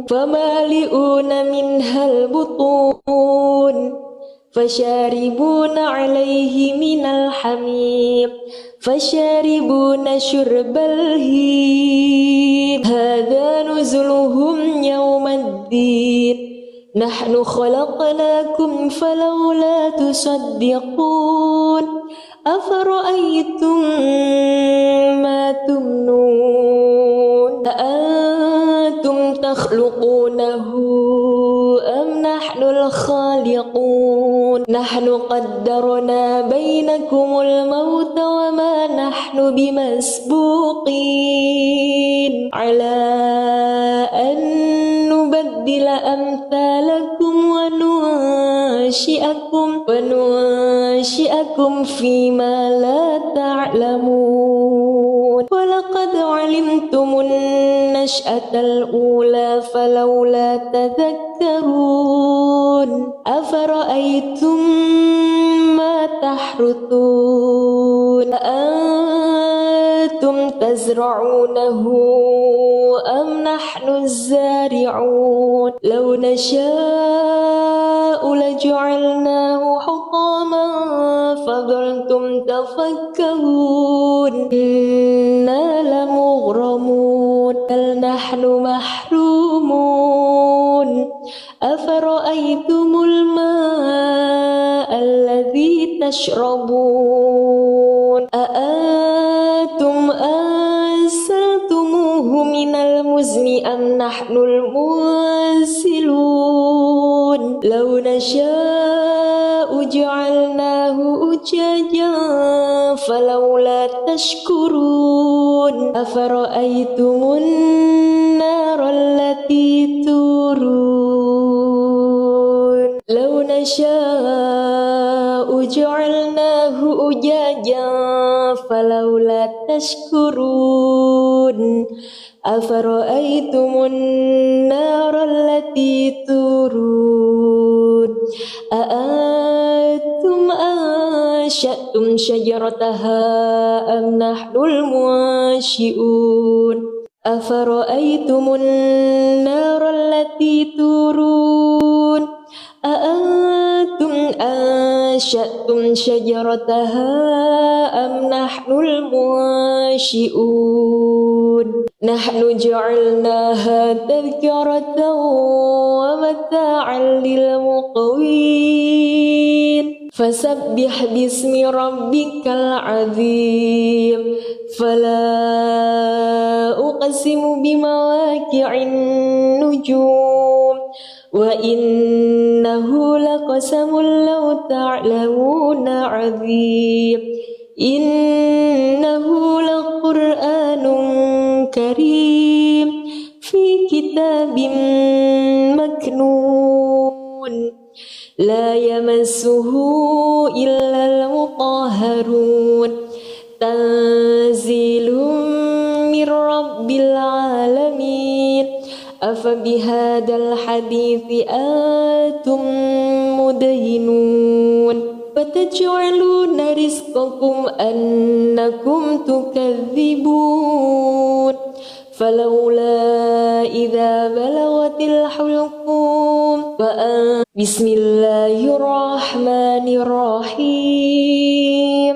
فمالئون منها البطون فشاربون عليه من الحميم فشاربون شرب الهيم هذا نزلهم يوم الدين نحن خلقناكم فلولا تصدقون أفرأيتم ما تمنون أأنتم تخلقونه أم نحن الخالقون نحن قدرنا بينكم الموت وما نحن بمسبوقين على أن نبدل أمثالكم وننشئكم فيما لا تعلمون ولقد علمتم النشأة الأولى فلولا تذكرون أفرأيتم ما تحرثون أأنتم تزرعونه أم نحن الزارعون لو نشاء لجعلناه حطاما فظلتم تفكرون إنا لمغرمون بل نحن محرومون أفرأيتم الماء الذي تشربون أأنتم أنزلتموه من المزن أم نحن المنزلون لو نشاء جعلناه أجاجا فلولا تشكرون أفرأيتم النار التي تورون لو نشاء جعلناه أجاجا فلولا تشكرون أفرأيتم النار التي تورون أأنتم أنشأتم شجرتها أم نحن المنشئون أفرأيتم النار التي تورون أأنتم أنشأتم شجرتها أم نحن المنشئون نحن جعلناها تذكرة ومتاعا للمقوين فسبح باسم ربك العظيم فلا أقسم بمواقع النجوم وإنه لقسم لو تعلمون عظيم إنه لقرآن كريم في كتاب مكنون لا يمسه إلا المطهرون تنزيل من رب العالمين أفبهذا الحديث أنتم مدهنون وتجعلون رزقكم أنكم تكذبون فلولا إذا بلغت الحلقوم بسم الله الرحمن الرحيم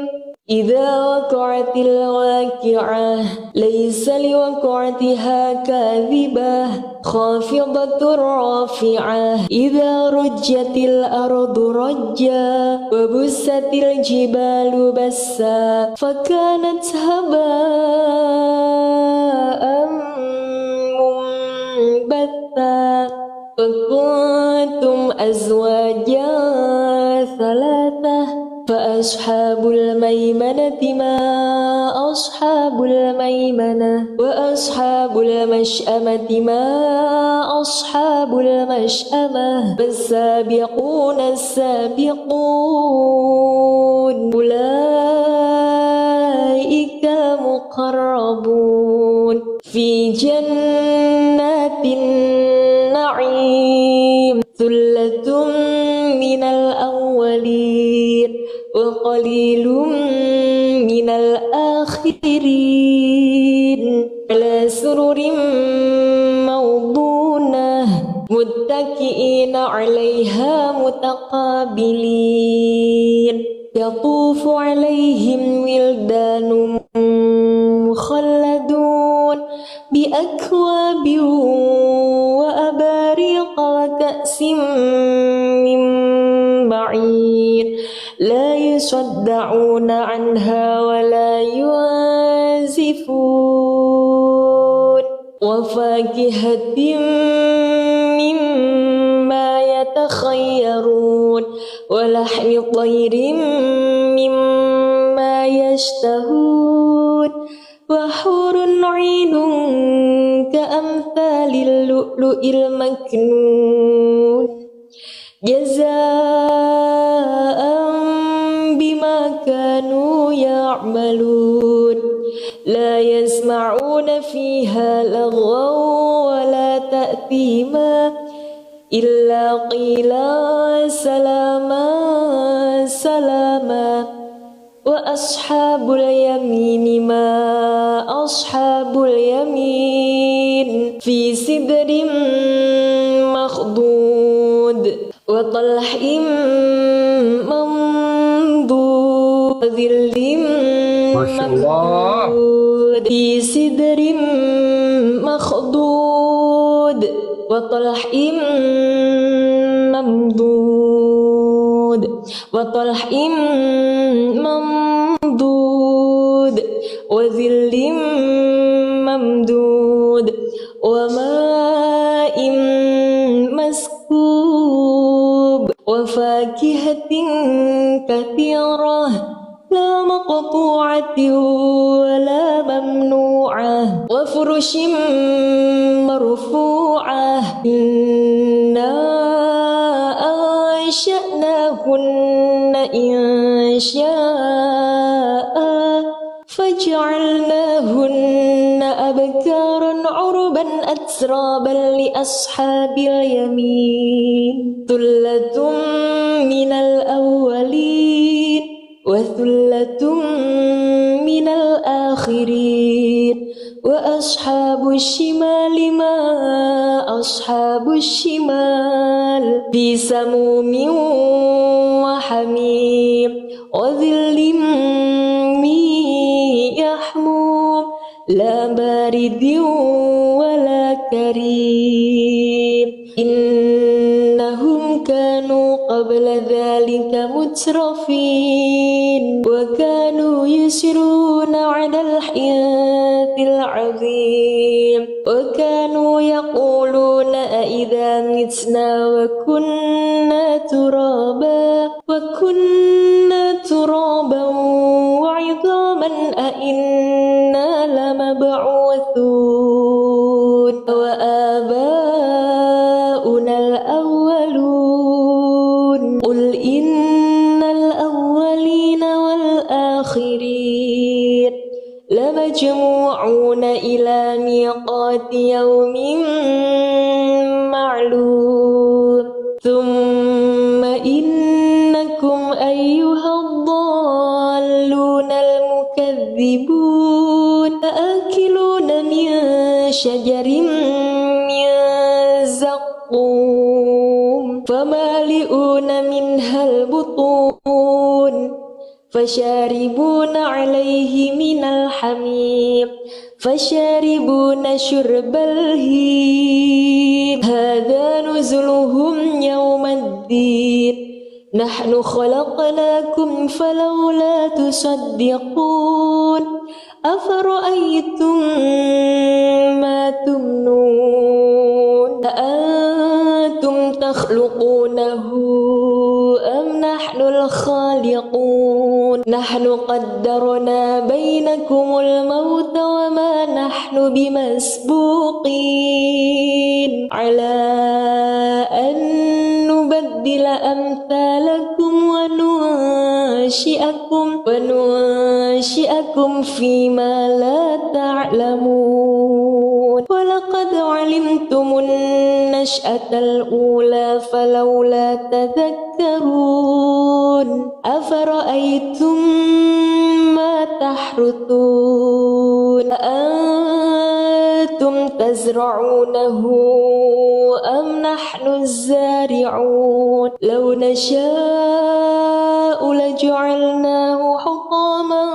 إذا وقعت الواقعة ليس لوقعتها كاذبة خافضة رافعة إذا رجت الأرض رجا وبست الجبال بسا فكانت هباء منبثا وكنتم أزواجا ثلاثة فأصحاب الميمنة ما أصحاب الميمنة وأصحاب المشأمة ما أصحاب المشأمة فالسابقون السابقون أولئك مقربون في جنات النعيم ثلة من الأولين وقليل من الآخرين على سرر موضونة متكئين عليها متقابلين يطوف عليهم ولدان مخلدون بأكواب وأباريق وكأس من معين لا يصدعون عنها ولا ينزفون وفاكهة مما يتخيرون ولحم طير مما يشتهون وحور عين كأمثال اللؤلؤ المكنون جزاء بما كانوا يعملون لا يسمعون فيها لغوا ولا تأثيما إلا قيلا سلاما سلاما وأصحاب اليمين ما أصحاب اليمين في سدر مخضود وطلح منضود وظل ممدود في سدر مخضود وطلح ممدود وطلح ممدود وظل ممدود وماء مسكوب وفاكهة كثيرة لا مقطوعة ولا ممنوعة وفرش مرفوعة إنا أنشأناهن إن شاء فجعلناهن أبكارا عربا أترابا لأصحاب اليمين ثلة من الأولين وثلة من الآخرين وأصحاب الشمال ما أصحاب الشمال في سموم وحميم وظل من يحموم لا بارد ولا كريم إنهم كانوا قبل ذلك مترفين وكانوا يسرون على الحياة العظيم وكانوا يقولون أئذا متنا وكنا ترابا وعظاما أئنا لمبعوثون وآباؤنا الأولون قل إن الأولين والآخرين لمجموعون إلى ميقات يوم معلوم ثم إنكم أيها الضالون المكذبون لآكلون من شجر من زقوم فمالئون منها البطون فشاربون عليه من الحميم فشاربون شرب الهيم هذا نزلهم يوم الدين نحن خلقناكم فلولا تصدقون أفرأيتم ما تمنون أأنتم تخلقونه أم نحن الخالقون نحن قدرنا بينكم الموت وما نحن بمسبوقين على أن نبدل أمثالكم وننشئكم فيما لا تعلمون ولقد علمتم النشأة الأولى فلولا تذكرون أفرأيتم ما تحرثون أأنتم تزرعونه أم نحن الزارعون لو نشاء لجعلناه حطاما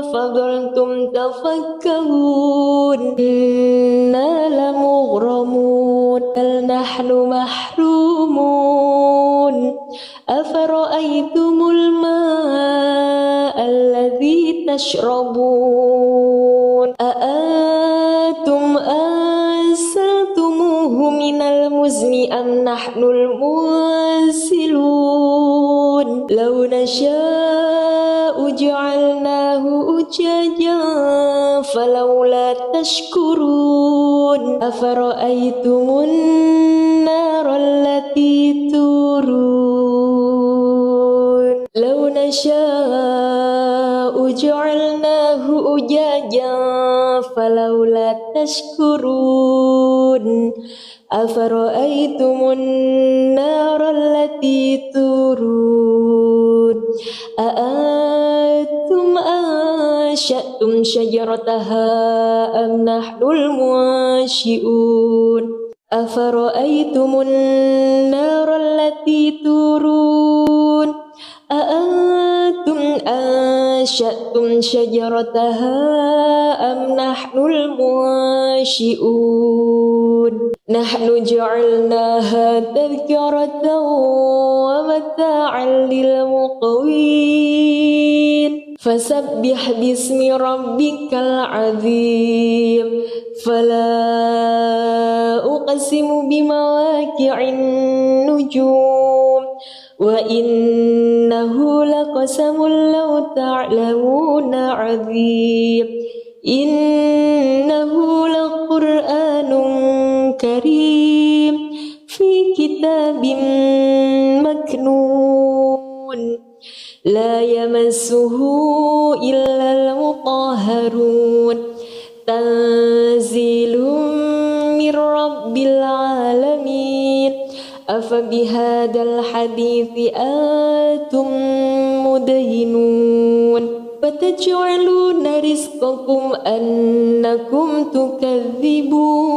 فظلتم تفكرون إنا لمغرمون بل نحن محرومون أفرأيتم الماء الذي تشربون أأنتم أنزلتموه من المزن أم نحن المنزلون لو نشاء جعلناه أجاجا فلولا تشكرون أفرأيتم النار التي تورون لو نشاء جعلناه أجاجا فلولا تشكرون أفرأيتم النار التي تورون أأنتم أنشأتم شجرتها أم نحن المنشئون أفرأيتم النار التي تورون أأنتم أنشأتم شجرتها أم نحن المنشئون نحن جعلناها تذكرة ومتاعا للمقوين فسبح باسم ربك العظيم فلا أقسم بمواقع النجوم وإنه لقسم لو تعلمون عظيم إنه لقرآن كريم في كتاب مكنون لا يمسه إلا المطهرون تنزيل من رب العالمين أفبهذا الحديث أنتم مدهنون وتجعلون رزقكم أنكم تكذبون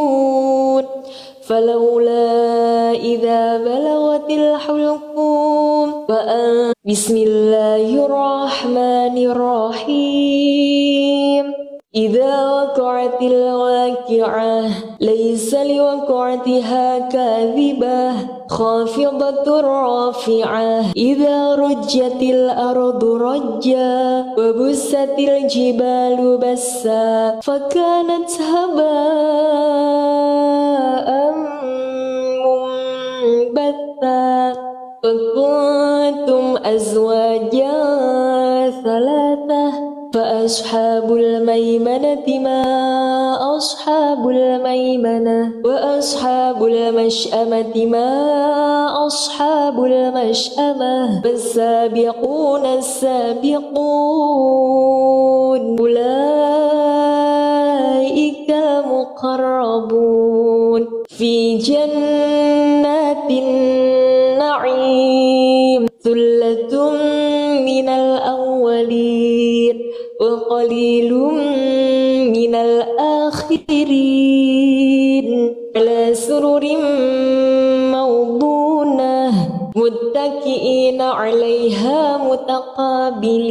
فلولا إذا بلغت الحلقوم بسم الله الرحمن الرحيم إذا وقعت الواقعة ليس لوقعتها كاذبة خافضة رافعة إذا رجت الأرض رجا وبست الجبال بسا فكانت هباء منبثا وكنتم أزواجا ثلاثة فأصحاب الميمنة ما أصحاب الميمنة وأصحاب المشأمة ما أصحاب المشأمة فالسابقون السابقون أولئك المقربون في جنات النعيم ثلة من الأولين وقليل من الآخرين على سرر موضونة متكئين عليها متقابلين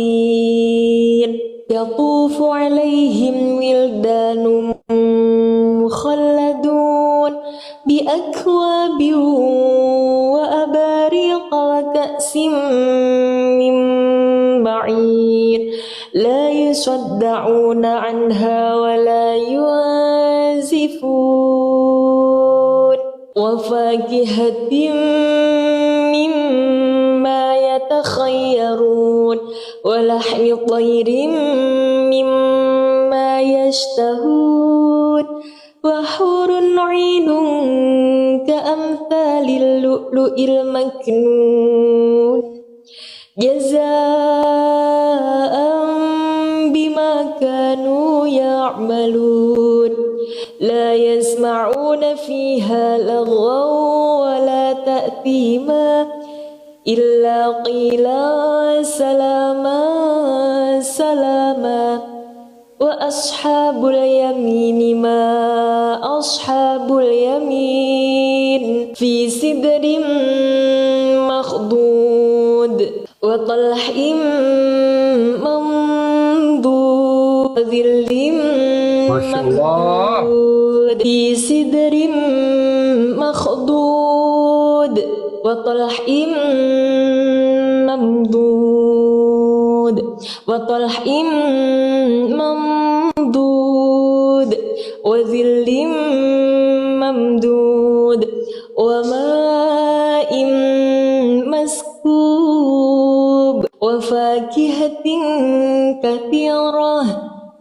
يطوف عليهم ولدان مخلدون بأكواب وأباريق وكأس من معين لا يصدعون عنها ولا ينزفون وفاكهة مما يتخيرون ولحم طير مما يشتهون وحور عين كأمثال اللؤلؤ المكنون جزاء بما كانوا يعملون لا يسمعون فيها لغوا ولا تأثيما إلا قيلا سلاما سلاما وأصحاب اليمين ما أصحاب اليمين في سدر مخضود وطلح منضود وظل ممدود في سدر مخضود وطلح ممدود وطلح ممدود وظل ممدود وماء مسكوب وفاكهة كثيرة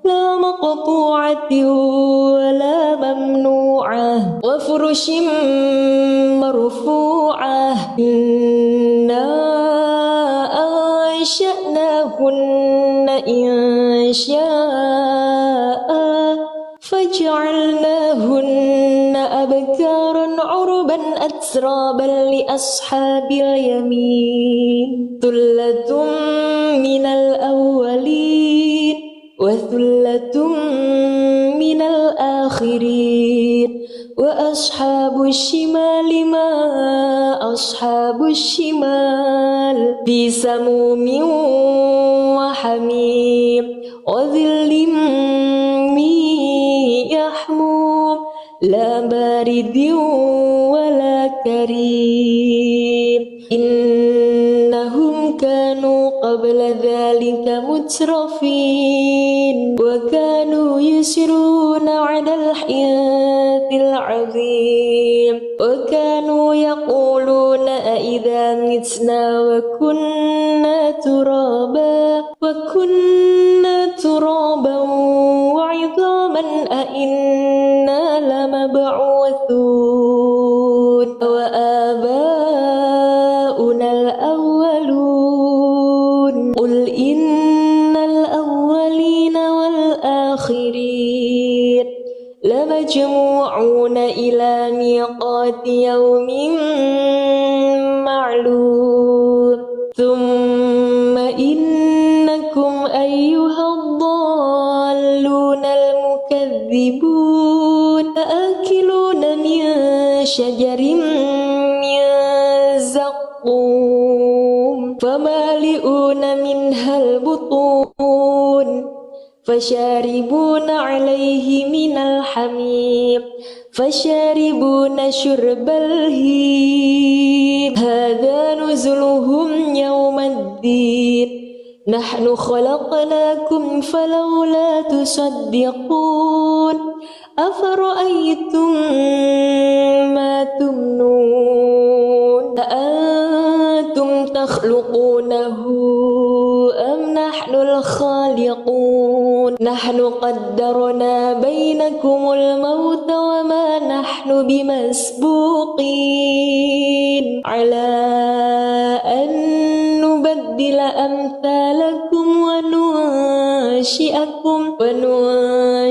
لا مقطوعة ولا ممنوعة وفرش مرفوعة إنا أنشأناهن إنشاء فجعلناهن أبكارا عربا أترابا لأصحاب اليمين ثلة من الأولين وثلة من الآخرين وأصحاب الشمال ما أصحاب الشمال في سموم وحميم وظل من يحموم لا بارد ولا كريم إنهم كانوا قبل ذلك مترفين وكانوا يسرون على الحنث العظيم وكانوا يقولون أإذا متنا وكنا ترابا وعظاما أإنا لمبعوثون وآباؤنا الأولون قل إن الأولين والآخرين لمجموعون إلى ميقات يوم معلوم ثم إنكم أيها الضالون المكذبون لآكلون من شجر من زقوم فمالئون منها البطون فشاربون عليه من الحميم فشاربون شرب الهيم هذا نزلهم يوم الدين نحن خلقناكم فلولا تصدقون أفرأيتم ما تمنون أأنتم تخلقونه أم نحن الخالقون نحن قدرنا بينكم الموت وما نحن بمسبوقين على أن نبدل أمثالكم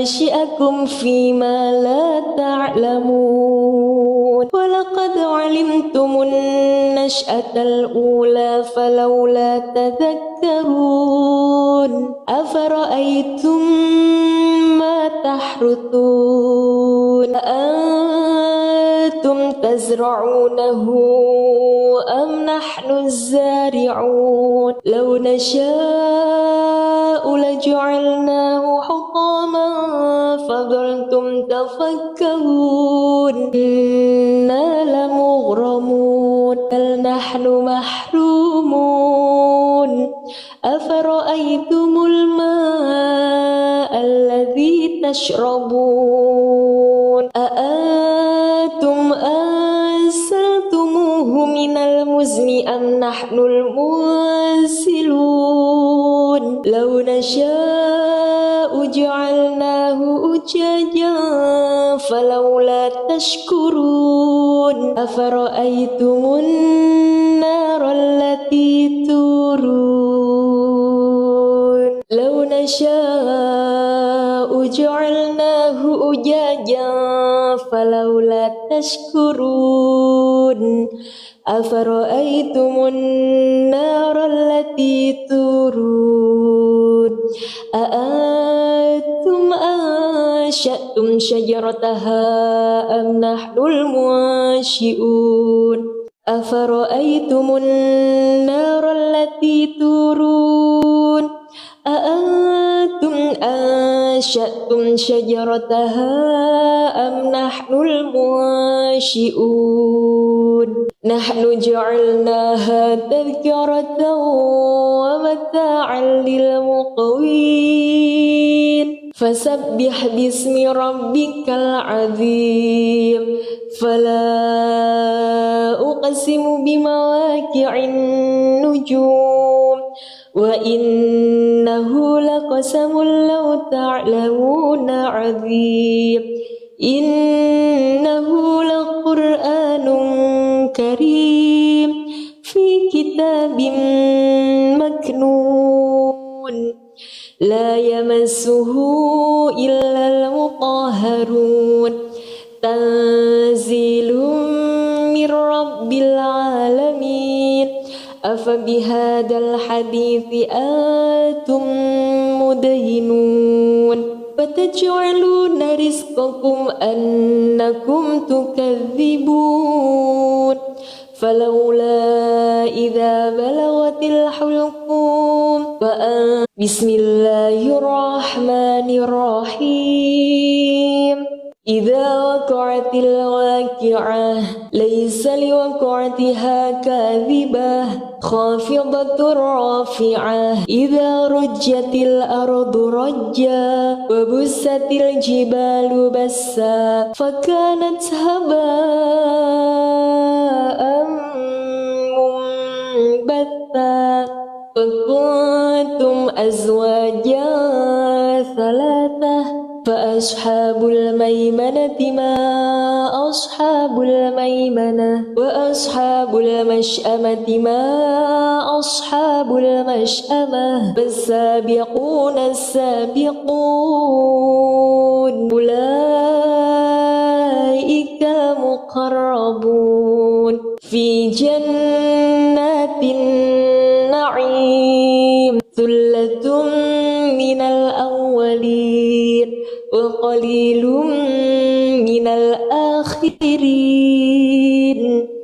وننشئكم فيما لا تعلمون ولقد علمتم النشأة الأولى فلولا تذكرون أفرأيتم ما تحرثون أأنتم تزرعونه أم نحن الزارعون لو نشاء لجعلناه حطاما فظلتم تفكرون إنا لمغرمون بل نحن محرومون أفرأيتم الماء الذي تشربون أأنتم أنزلتموه من المزن أم نحن المنزلون لو نشاء جعلناه أجاجا فلولا تشكرون أفرأيتم النار التي تورون لو نشاء جعلناه أجاجا فلولا تشكرون أفرأيتم النار التي تورون أأنتم أنشأتم شجرتها أم نحن المنشئون أفرأيتم النار التي تورون أأنتم أنشأتم شجرتها أم نحن المنشئون نحن جعلناها تذكرة ومتاعا للمقوين فسبح باسم ربك العظيم فلا أقسم بمواقع النجوم وإنه لقسم لو تعلمون عظيم إنه لقرآن كريم في كتاب مكنون لا يمسه إلا المطهرون تنزيل من رب العالمين أفبهذا الحديث أنتم مدهنون وتجعلون رزقكم أنكم تكذبون فلولا إذا بلغت الحلقوم بسم الله الرحمن الرحيم إذا وقعت الواقعة ليس لوقعتها كاذبة خافضة رافعة إذا رجت الأرض رجا وبست الجبال بسا فكانت هباء منبثا وكنتم أزواجا ثلاثة وأصحاب الميمنة ما أصحاب الميمنة وأصحاب المشأمة ما أصحاب المشأمة والسابقون السابقون أولئك المقربون في جنات النعيم ثلة من الأولين وقليل من الآخرين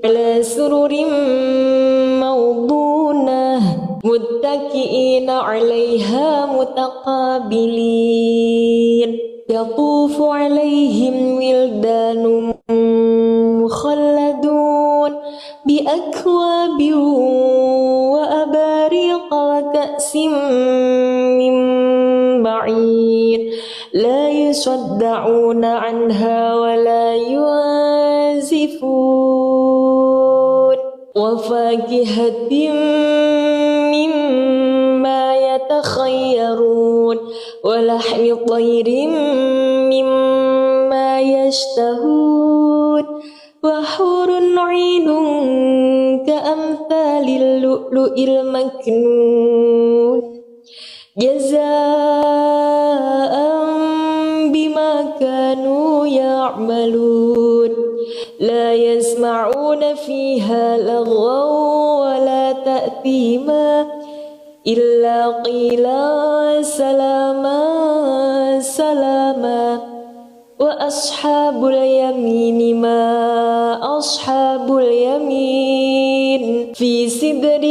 على سرر موضونة متكئين عليها متقابلين يطوف عليهم ولدان مخلدون بأكواب وأباريق وكأس من معين لا يصدعون عنها ولا ينزفون وفاكهة مما يتخيرون ولحم طير مما يشتهون وحور عين كأمثال اللؤلؤ المكنون جزاء بما كانوا يعملون لا يسمعون فيها لغوا ولا تأثيما إلا قيلا سلاما سلاما وأصحاب اليمين ما أصحاب اليمين في سدر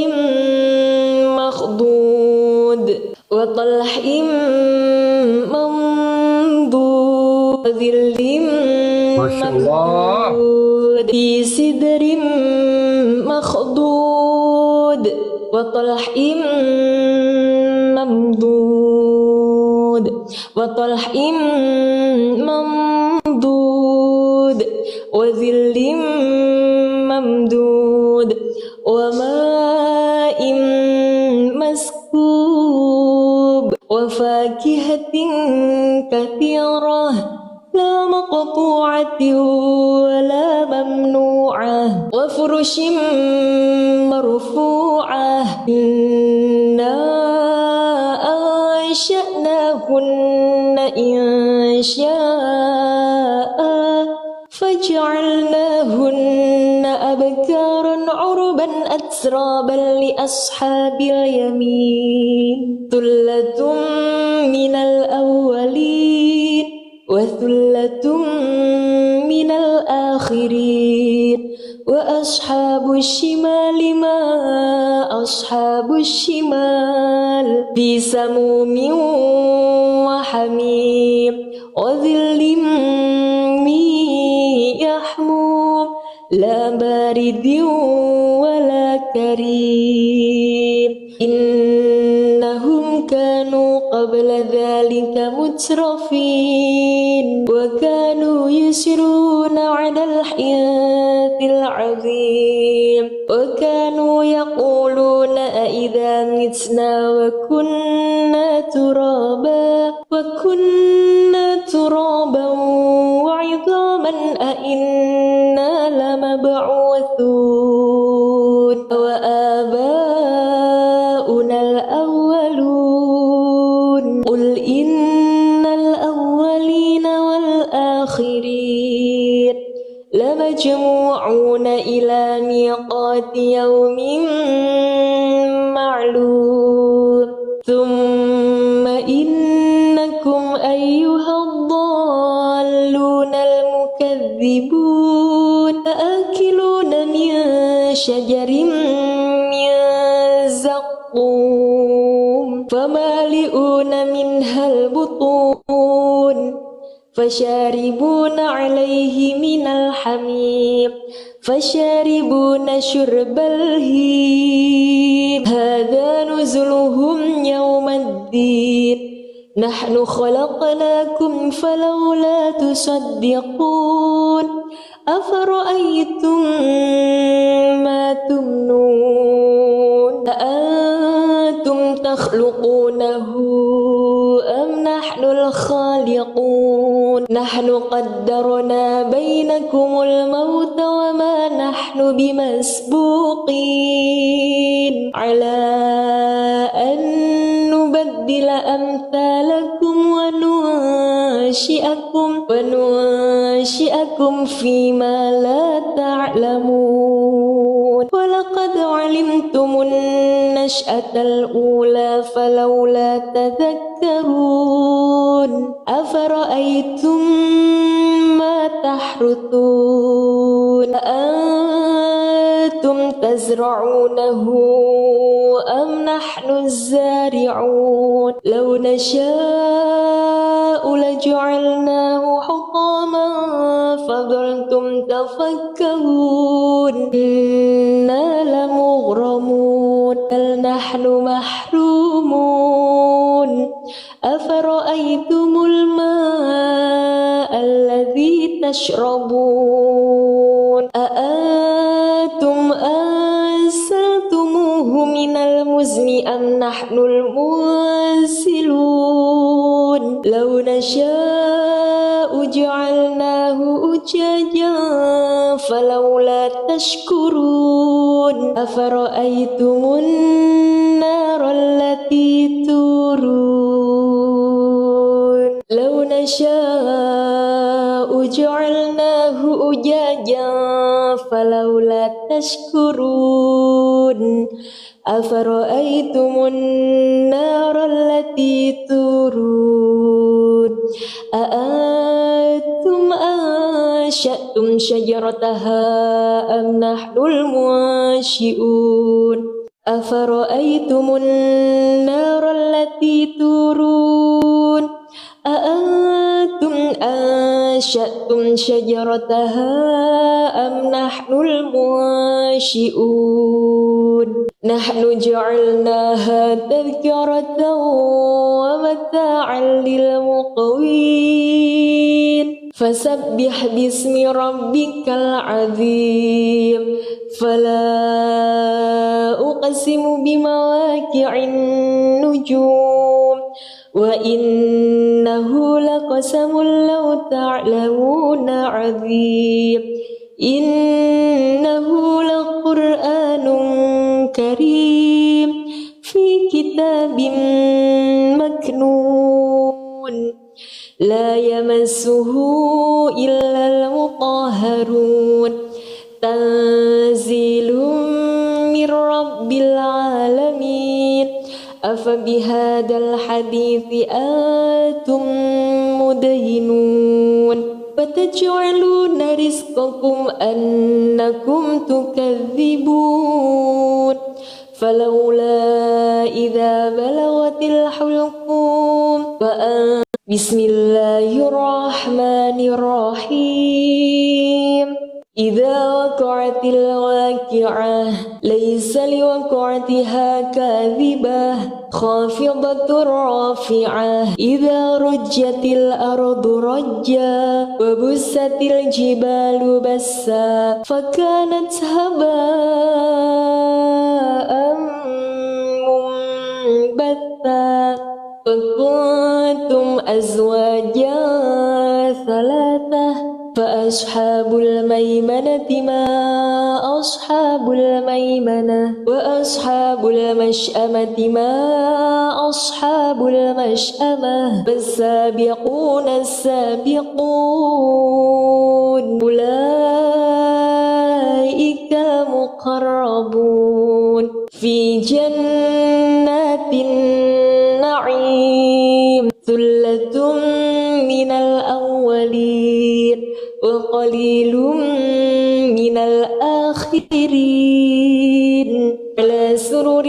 مخضود وطلح منضود وظل ممدود في سدر مخضود وطلح ممدود وطلح ممدود وظل ممدود وماء مسكوب وفاكهة كثيرة لا مقطوعة ولا ممنوعة وفرش مرفوعة إنا أنشأناهن إنشاء فجعلناهن أبكارا عربا أترابا لأصحاب اليمين ثلة من الأولين وثلة من الآخرين وأصحاب الشمال ما أصحاب الشمال في سموم وحميم وظل من يحموم لا بارد ولا كريم إنهم كانوا قبل ذلك مترفين وكانوا يسرون على الحياة العظيم وكانوا يقولون أئذا متنا وكنا ترابا وعظاما أئنا لمبعوثون وآباؤنا الأولون قل إن الأولين والآخرين لمجموعون إلى ميقات يوم معلوم ثم إنكم أيها الضالون المكذبون آكلون من شجر من زقوم فمالئون منها البطون فشاربون عليه من الحميم فشاربون شرب الهيم هذا نزلهم يوم الدين نحن خلقناكم فلولا تصدقون أفرأيتم ما تمنون أأنتم تخلقونه أم نحن لخالقون نحن قدرنا بينكم الموت وما نحن بمسبوقين على أن نبدل أمثالكم وننشئكم فيما لا تعلمون ولقد علمتم النشأة الأولى فلولا تذكرون أفرأيتم ما تحرثون أأنتم تزرعونه أم نحن الزارعون لو نشاء لجعلناه حطاما فظلتم تفكرون إنا لمغرمون بل نحن محرومون أفرأيتم الماء الذي تشربون أأنتم أنزلتموه من المزن أم نحن المنزلون لو نشاء جعلناه أجاجا فلولا تشكرون أفرأيتم النار التي تورون لو نشاء جعلناه أجاجا فلولا تشكرون أفرأيتم النار التي تورون أأنتم أنشأتم شجرتها أم نحن المنشئون أفرأيتم النار التي تورون أأنتم أنشأتم شجرتها أم نحن المنشئون نحن جعلناها تذكرة ومتاعا للمقوين فسبح باسم ربك العظيم فلا أقسم بمواقع النجوم وإنه لقسم لو تعلمون عظيم إنه لقرآن كريم في كتاب مكنون لا يمسه إلا المطهرون تنزيل من رب العالمين أفبهذا الحديث أنتم مدهنون وتجعلون رزقكم أنكم تكذبون فلولا إذا بلغت الحلقوم بسم الله الرحمن الرحيم إذا وقعت الواقعة ليس لوقعتها كاذبة خافضة رافعة إذا رجت الأرض رجا وبست الجبال بسا فكانت هباء منبثا وكنتم أزواجا ثلاثة فأصحاب الميمنة ما أصحاب الميمنة وأصحاب المشأمة ما أصحاب المشأمة فالسابقون السابقون أولئك المقربون في جنات النعيم ثلة من الأولين وقليل من الآخرين على سرر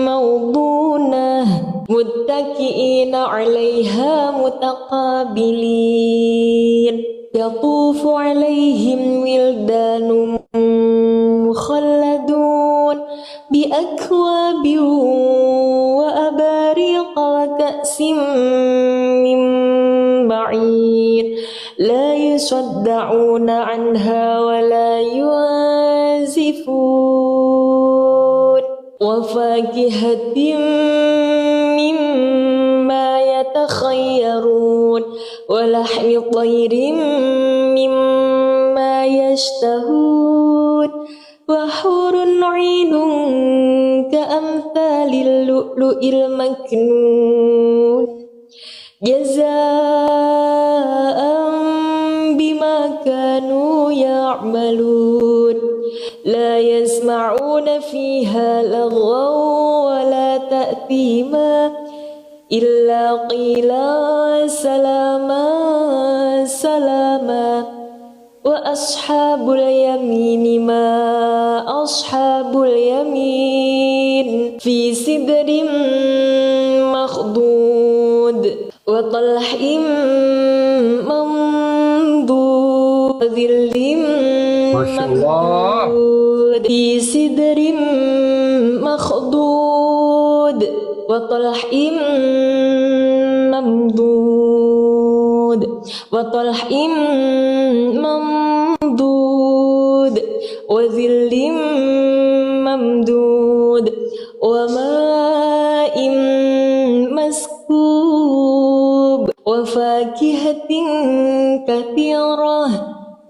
موضونة متكئين عليها متقابلين يطوف عليهم ولدان مخلدون بأكواب وأباريق وكأس من معين لا يصدعون عنها ولا ينزفون وفاكهة مما يتخذون يتخيرون ولحم طير مما يشتهون وحور عين كأمثال اللؤلؤ المكنون جزاء بما كانوا يعملون لا يسمعون فيها لغوا ولا تأثيما إلا قيلا سلاما سلاما وأصحاب اليمين ما أصحاب اليمين في سدر مخضود وطلح منضود وظل ممدود في سدر مخضود وطلح ممدود وطلح ممدود وظل ممدود وماء مسكوب وفاكهة كثيرة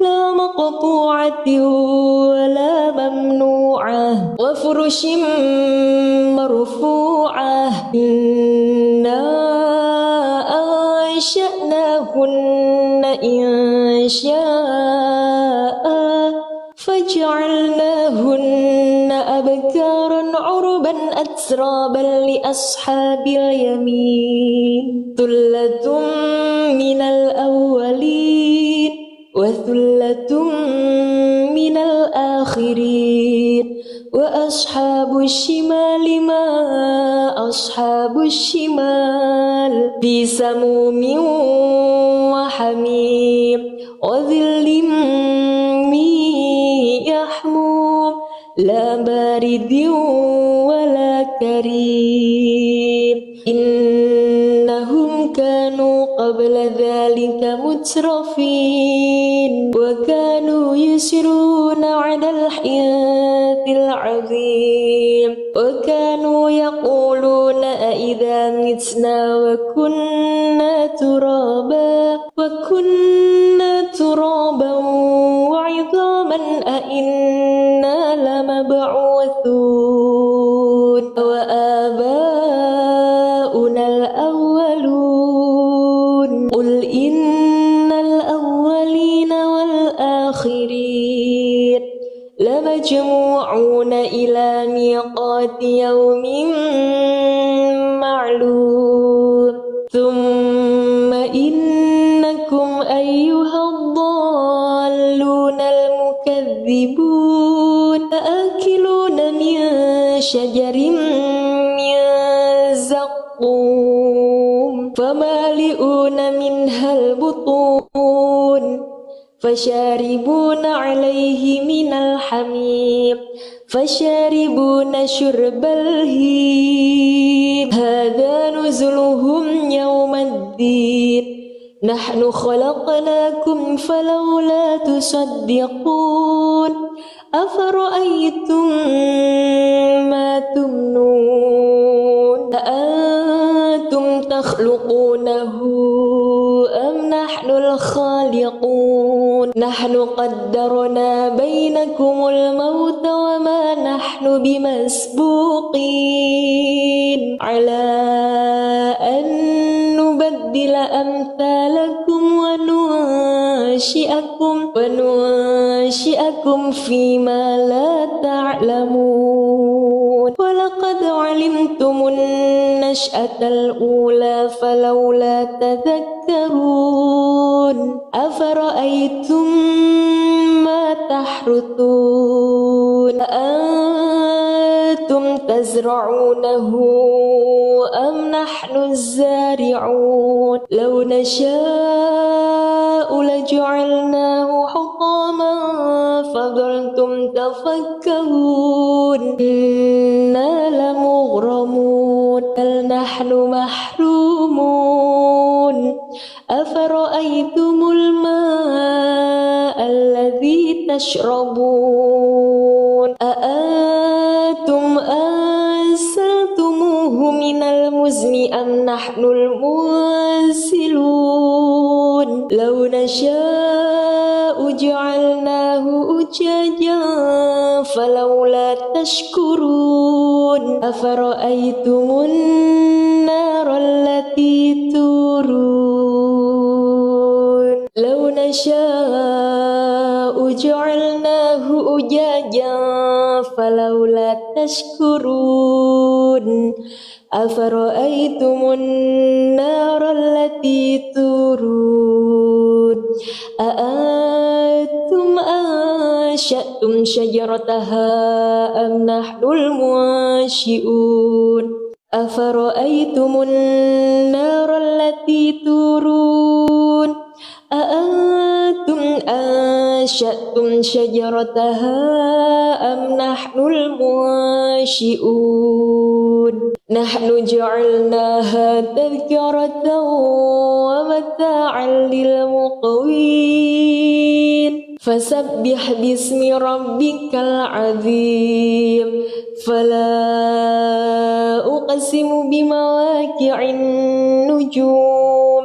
لا مقطوعة ولا ممنوعة وفرش مرفوعة إنا أنشأناهن إنشاء فجعلناهن أبكارا عربا أترابا لأصحاب اليمين ثلة من الأولين وثلة من الآخرين وأصحاب الشمال ما أصحاب الشمال في سموم وحميم وظل من يحموم لا بارد ولا كريم إنهم كانوا قبل ذلك مترفين وكانوا يسرون على الحياة العظيم وكانوا يقولون أإذا متنا وكنا ترابا وعظاما أإنا لمبعوثون وآباؤنا الأولون قل إن الأولين والآخرين لمجموعون إلى ميقات يوم معلوم ثم إنكم أيها الضالون المكذبون آكلون من شجر من زقوم فمالئون منها البطون فشاربون عليه من الحميم فشاربون شرب الهيم هذا نزلهم يوم الدين نحن خلقناكم فلولا تصدقون أفرأيتم ما تمنون أأنتم تخلقونه أم نحن الخالقون نحن قدرنا بينكم الموت وما نحن بمسبوقين على أن نبدل أمثالكم وننشئكم فيما لا تعلمون ولقد علمتم النشأة الأولى فلولا تذكرون أفرأيتم ما تحرثون أأنتم تزرعونه أم نحن الزارعون لو نشاء لجعلناه حطاما فظلتم تفكرون إنا لمغرمون بل نحن محرومون أفرأيتم الماء الذي تشربون أأنتم أنزلتموه من المزن أم نحن المنزلون لو نشاء جعلناه أجاجا فلولا تشكرون أفرأيتم النار التي تورون لو نشاء جعلناه أجاجا فلولا تشكرون أفرأيتم النار التي تورون أأنتم أنشأتم شجرتها أم نحن المنشئون أفرأيتم النار التي تورون أأنتم أنشأتم شجرتها أم نحن المنشئون نحن جعلناها تذكرة ومتاعا للمقوين فسبح باسم ربك العظيم فلا أقسم بمواقع النجوم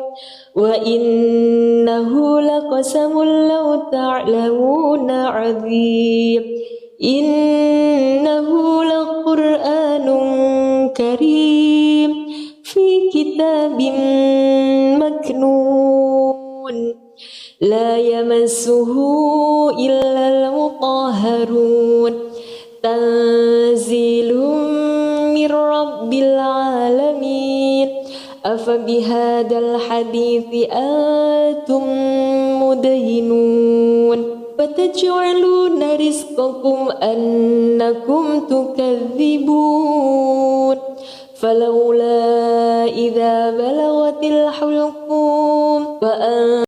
وإنه لقسم لو تعلمون عظيم إنه لقرآن كريم في كتاب مكنون لا يمسه إلا المطهرون تنزيل من رب العالمين أفبهذا الحديث أنتم مدهنون وتجعلون رزقكم أنكم تكذبون فلولا إذا بلغت الحلق